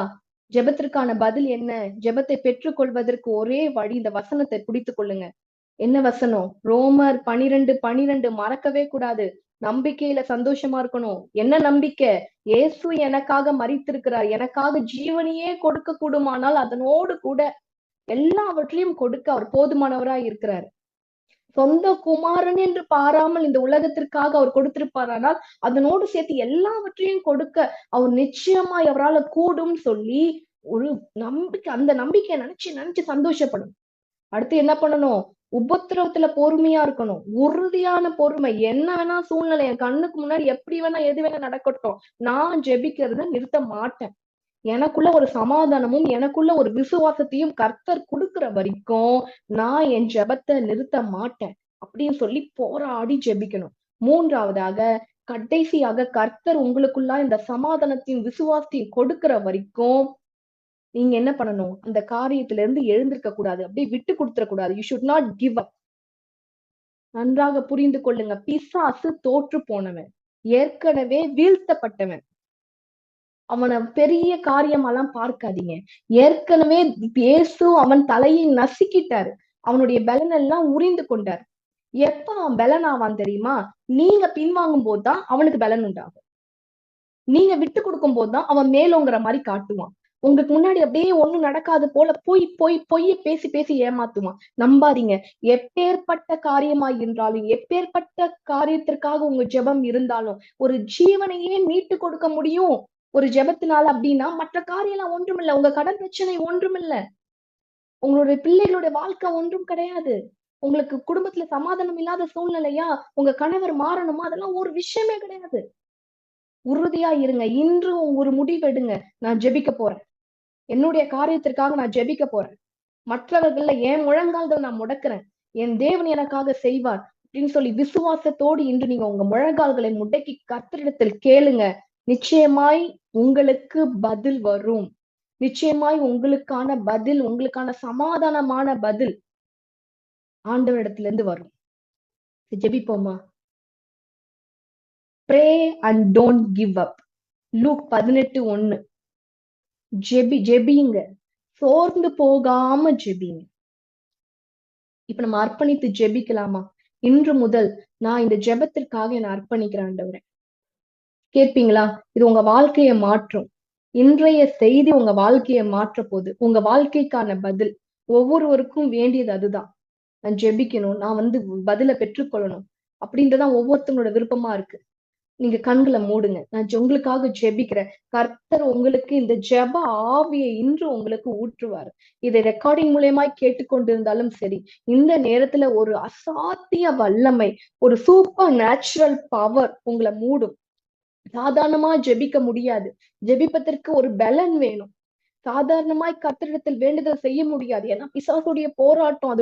ஜெபத்திற்கான பதில் என்ன? ஜெபத்தை பெற்றுக்கொள்வதற்கு ஒரே வழி, இந்த வசனத்தை பிடித்துக் கொள்ளுங்க. என்ன வசனம்? ரோமர் 12:12 மறக்கவே கூடாது. நம்பிக்கையில சந்தோஷமா இருக்கணும். என்ன நம்பிக்கை? இயேசு எனக்காக மரித்திருக்கிறார், எனக்காக ஜீவனையே கொடுக்க கூடுமானால் அதனோடு கூட எல்லாவற்றையும் கொடுக்க அவர் போதுமானவராய் இருக்கிறார். சொந்த குமாரன் என்று பாராமல் இந்த உலகத்திற்காக அவர் கொடுத்திருப்பாரானால் அதனோடு சேர்த்து எல்லாவற்றையும் கொடுக்க அவர் நிச்சயமாய் அவரால் கூடும் சொல்லி ஒரு நம்பிக்கை, அந்த நம்பிக்கையை நினைச்சு நினைச்சு சந்தோஷப்படும். அடுத்து என்ன பண்ணணும்? உபத்திரவத்துல பொறுமையா இருக்கணும். உறுதியான பொறுமை. என்ன வேணா சூழ்நிலை என் கண்ணுக்கு முன்னாடி எப்படி வேணா எது வேணா நடக்கட்டும், நான் ஜெபிக்கிறத நிறுத்த மாட்டேன். எனக்குள்ள ஒரு சமாதானமும் எனக்குள்ள ஒரு விசுவாசத்தையும் கர்த்தர் கொடுக்கிற வரைக்கும் நான் என் ஜெபத்தை நிறுத்த மாட்டேன் அப்படின்னு சொல்லி போராடி ஜெபிக்கணும். மூன்றாவதாக, கடைசியாக கர்த்தர் உங்களுக்குள்ள இந்த சமாதானத்தையும் விசுவாசத்தையும் கொடுக்கிற வரைக்கும் நீங்க என்ன பண்ணணும்? அந்த காரியத்துல இருந்து எழுந்திருக்க கூடாது. அப்படியே விட்டு கொடுத்துட கூடாது. You should not give up. நன்றாக புரிந்து கொள்ளுங்க. பிசாசு தோற்று போனவன், ஏற்கனவே வீழ்த்தப்பட்டவன். அவனை பெரிய காரியமெல்லாம் பார்க்காதீங்க. ஏற்கனவே இயேசு அவன் தலையை நசுக்கிட்டாரு. அவனுடைய பலன் எல்லாம் உரிந்து கொண்டார். எப்ப அவன் பலன் ஆவான் தெரியுமா? நீங்க பின்வாங்கும் போதுதான் அவனுக்கு பலன் உண்டாகும். நீங்க விட்டு கொடுக்கும் போதுதான் அவன் மேலோங்கிற மாதிரி காட்டுவான். உங்களுக்கு முன்னாடி அப்படியே ஒண்ணும் நடக்காது போல பொய்ய பேசி பேசி ஏமாத்துவான். நம்பாதீங்க. எப்பேற்பட்ட காரியமா இருந்தாலும், எப்பேற்பட்ட காரியத்திற்காக உங்க ஜெபம் இருந்தாலும், ஒரு ஜீவனையே மீட்டு கொடுக்க முடியும் ஒரு ஜெபத்தினால அப்படின்னா, மற்ற காரியம் எல்லாம் ஒன்றுமில்ல. உங்க கடன் பிரச்சனை ஒன்றுமில்ல. உங்களுடைய பிள்ளைகளுடைய வாழ்க்கை ஒன்றும் கிடையாது. உங்களுக்கு குடும்பத்துல சமாதானம் இல்லாத சூழ்நிலையா, உங்க கணவர் மாறணுமா, அதெல்லாம் ஒரு விஷயமே கிடையாது. உறுதியா இருங்க. இன்று ஒரு முடிவெடுங்க. நான் ஜெபிக்க போறேன். என்னுடைய காரியத்திற்காக நான் ஜெபிக்க போறேன். மற்றவர்கள்ல என் முழங்கால்கள் நான் முடக்கிறேன். என் தேவன் எனக்காக செய்வார் அப்படின்னு சொல்லி விசுவாசத்தோடு இன்று நீங்க உங்க முழங்கால்களை முடக்கி கர்த்தரிடத்தில் கேளுங்க. நிச்சயமாய் உங்களுக்கு பதில் வரும். நிச்சயமாய் உங்களுக்கான பதில், உங்களுக்கான சமாதானமான பதில் ஆண்டவரிடத்துல இருந்து வரும். ஜெபிப்போமா? Pray and don't give up. Luke 18:1. ஜெபிங்க. சோர்ந்து போகாம ஜெபிங்க. இப்ப நம்ம அர்ப்பணித்து ஜெபிக்கலாமா? இன்று முதல் நான் இந்த ஜெபத்திற்காக என்னை அர்ப்பணிக்கிறேன் ஆண்டவரே. கேட்பீங்களா? இது உங்க வாழ்க்கையை மாற்றும். இன்றைய செய்தி உங்க வாழ்க்கையை மாற்ற போகுது. உங்க வாழ்க்கைக்கான பதில் ஒவ்வொருவருக்கும் வேண்டியது அதுதான். நான் ஜெபிக்கணும், நான் பதில பெற்றுக்கொள்ளணும் அப்படின்றதான் ஒவ்வொருத்தங்களோட விருப்பமா இருக்கு. நீங்க கண்களை மூடுங்க. நான் உங்களுக்காக ஜெபிக்கிறேன். கர்த்தர் உங்களுக்கு இந்த ஜெப ஆவியை இன்று உங்களுக்கு ஊற்றுவார். இதை ரெக்கார்டிங் மூலியமாய் கேட்டுக்கொண்டிருந்தாலும் சரி, இந்த நேரத்துல ஒரு அசாத்திய வல்லமை, ஒரு சூப்பர் நேச்சுரல் பவர் உங்களை மூடும். சாதாரணமா ஜெபிக்க முடியாது. ஜெபிப்பதற்கு ஒரு பலன் வேணும். சாதாரணமாய் கர்த்தரிடத்தில் வேண்டுதல் செய்ய முடியாது. ஏன்னா பிசாசுடைய போராட்டம்,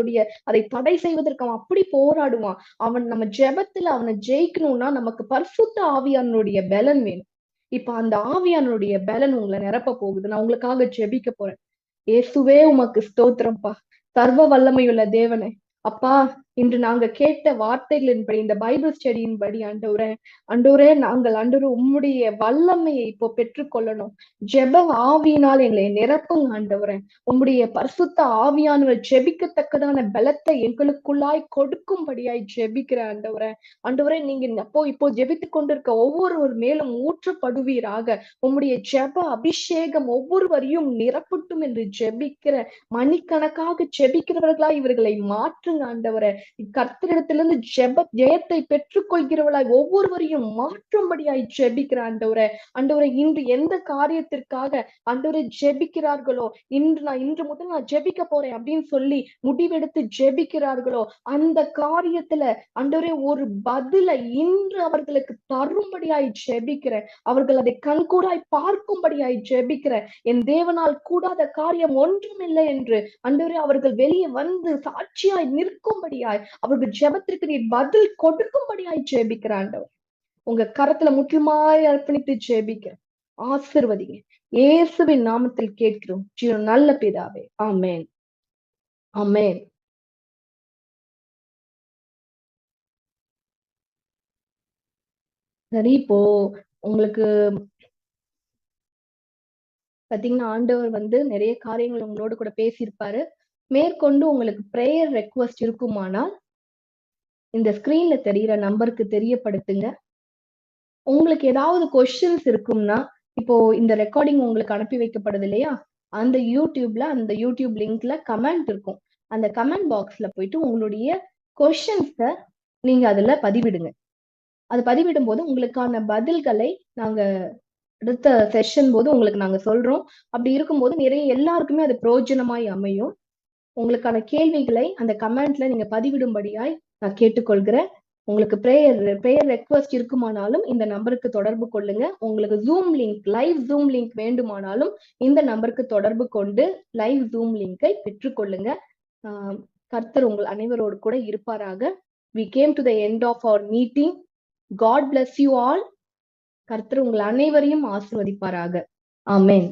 அதை தடை செய்வதற்கு அவன் அப்படி போராடுவான். நம்ம ஜெபத்துல அவனை ஜெயிக்கணும்னா நமக்கு பரிசுத்த ஆவியானுடைய பலன் வேணும். இப்ப அந்த ஆவியானுடைய பலன் உங்களை நிரப்ப போகுது. நான் உங்களுக்காக ஜெபிக்க போறேன். இயேசுவே உமக்கு ஸ்தோத்திரம்ப்பா. சர்வ வல்லமையுள்ள தேவனே, அப்பா, இன்று நாங்க கேட்ட வார்த்தைகளின்படி, இந்த பைபிள் ஸ்டடியின்படி ஆண்டவரே நாங்கள் உம்முடைய வல்லமையை இப்போ பெற்றுக்கொள்ளணும். ஜெப ஆவியினால் எங்களை நிரப்புங்க ஆண்டவரே. உம்முடைய பரிசுத்த ஆவியானவர் ஜெபிக்கத்தக்கதான பலத்தை எங்களுக்குள்ளாய் கொடுக்கும்படியாய் ஜெபிக்கிற ஆண்டவரே நீங்க இப்போ ஜெபித்துக் கொண்டிருக்க ஒவ்வொருவர் மேலும் ஊற்றப்படுவீராக. உம்முடைய ஜெப அபிஷேகம் ஒவ்வொருவரையும் நிரப்பட்டும் என்று ஜெபிக்கிற மணிக்கணக்காக ஜெபிக்கிறவர்களா இவர்களை மாற்றுங்க ஆண்டவரே. கர்த்தரிடத்திலிருந்து ஜெயத்தை பெற்றுக்கொள்கிறவளாய் ஒவ்வொருவரையும் மாற்றும்படியாய் ஜெபிக்கிற ஆண்டவரே இன்று எந்த காரியத்திற்காக ஜெபிக்கிறார்களோ, இன்று முதல் நான் ஜெபிக்க போறேன் அப்படின்னு சொல்லி முடிவெடுத்து ஜெபிக்கிறார்களோ, அந்த காரியத்துல ஆண்டவரே ஒரு பதிலை இன்று அவர்களுக்கு தரும்படியாய் ஜெபிக்கிறேன். அவர்கள் அதை கண்கூடாய் பார்க்கும்படியாய் ஜெபிக்கிறேன். என் தேவனால் கூடாத காரியம் ஒன்றுமில்லை என்று ஆண்டவரே அவர்கள் வெளியே வந்து சாட்சியாய் நிற்கும்படியாய், அவர்கள் ஜெபத்திற்கு நீர் பதில் கொடுக்கும்படியாய் ஜெபிக்கிற ஆண்டவர். உங்க கரத்துல முற்றிலுமாய் அர்ப்பணித்து ஜெபிக்க ஆசீர்வதிங்க. இயேசுவின் நாமத்தில் கேட்கிறோம் நல்ல பிதாவே. ஆமென், ஆமென். சரி, இப்போ உங்களுக்கு பாத்தீங்கன்னா ஆண்டவர் நிறைய காரியங்கள் உங்களோட கூட பேசியிருப்பாரு. மேற்கொண்டு உங்களுக்கு பிரேயர் ரெக்வஸ்ட் இருக்குமானால் இந்த ஸ்கிரீன்ல தெரிகிற நம்பருக்கு தெரியப்படுத்துங்க. உங்களுக்கு ஏதாவது கொஸ்டின்ஸ் இருக்கும்னா, இப்போ இந்த ரெக்கார்டிங் உங்களுக்கு அனுப்பி வைக்கப்படுது இல்லையா, அந்த யூடியூப் லிங்க்ல கமெண்ட் இருக்கும். அந்த கமெண்ட் பாக்ஸ்ல போயிட்டு உங்களுடைய கொஸ்டின்ஸ நீங்க அதுல பதிவிடுங்க. அது பதிவிடும் போது உங்களுக்கான பதில்களை நாங்க அடுத்த செஷன் போது உங்களுக்கு நாங்க சொல்றோம். அப்படி இருக்கும்போது எல்லாருக்குமே அது பிரயோஜனமாய் அமையும். உங்களுக்கான கேள்விகளை அந்த கமெண்ட்ல நீங்க பதிவிடும்படியாய் நான் கேட்டுக்கொள்கிறேன். உங்களுக்கு பிரேயர் ரெக்வஸ்ட் இருக்குமானாலும் இந்த நம்பருக்கு தொடர்பு கொள்ளுங்க. உங்களுக்கு லைவ் ஜூம் லிங்க் வேண்டுமானாலும் இந்த நம்பருக்கு தொடர்பு கொண்டு லைவ் ஜூம் லிங்கை பெற்றுக்கொள்ளுங்க. கர்த்தர் உங்கள் அனைவரோடு கூட இருப்பாராக. We came to the end of our meeting. God bless you all. கர்த்தர் உங்கள் அனைவரையும் ஆசீர்வதிப்பாராக. ஆமென்.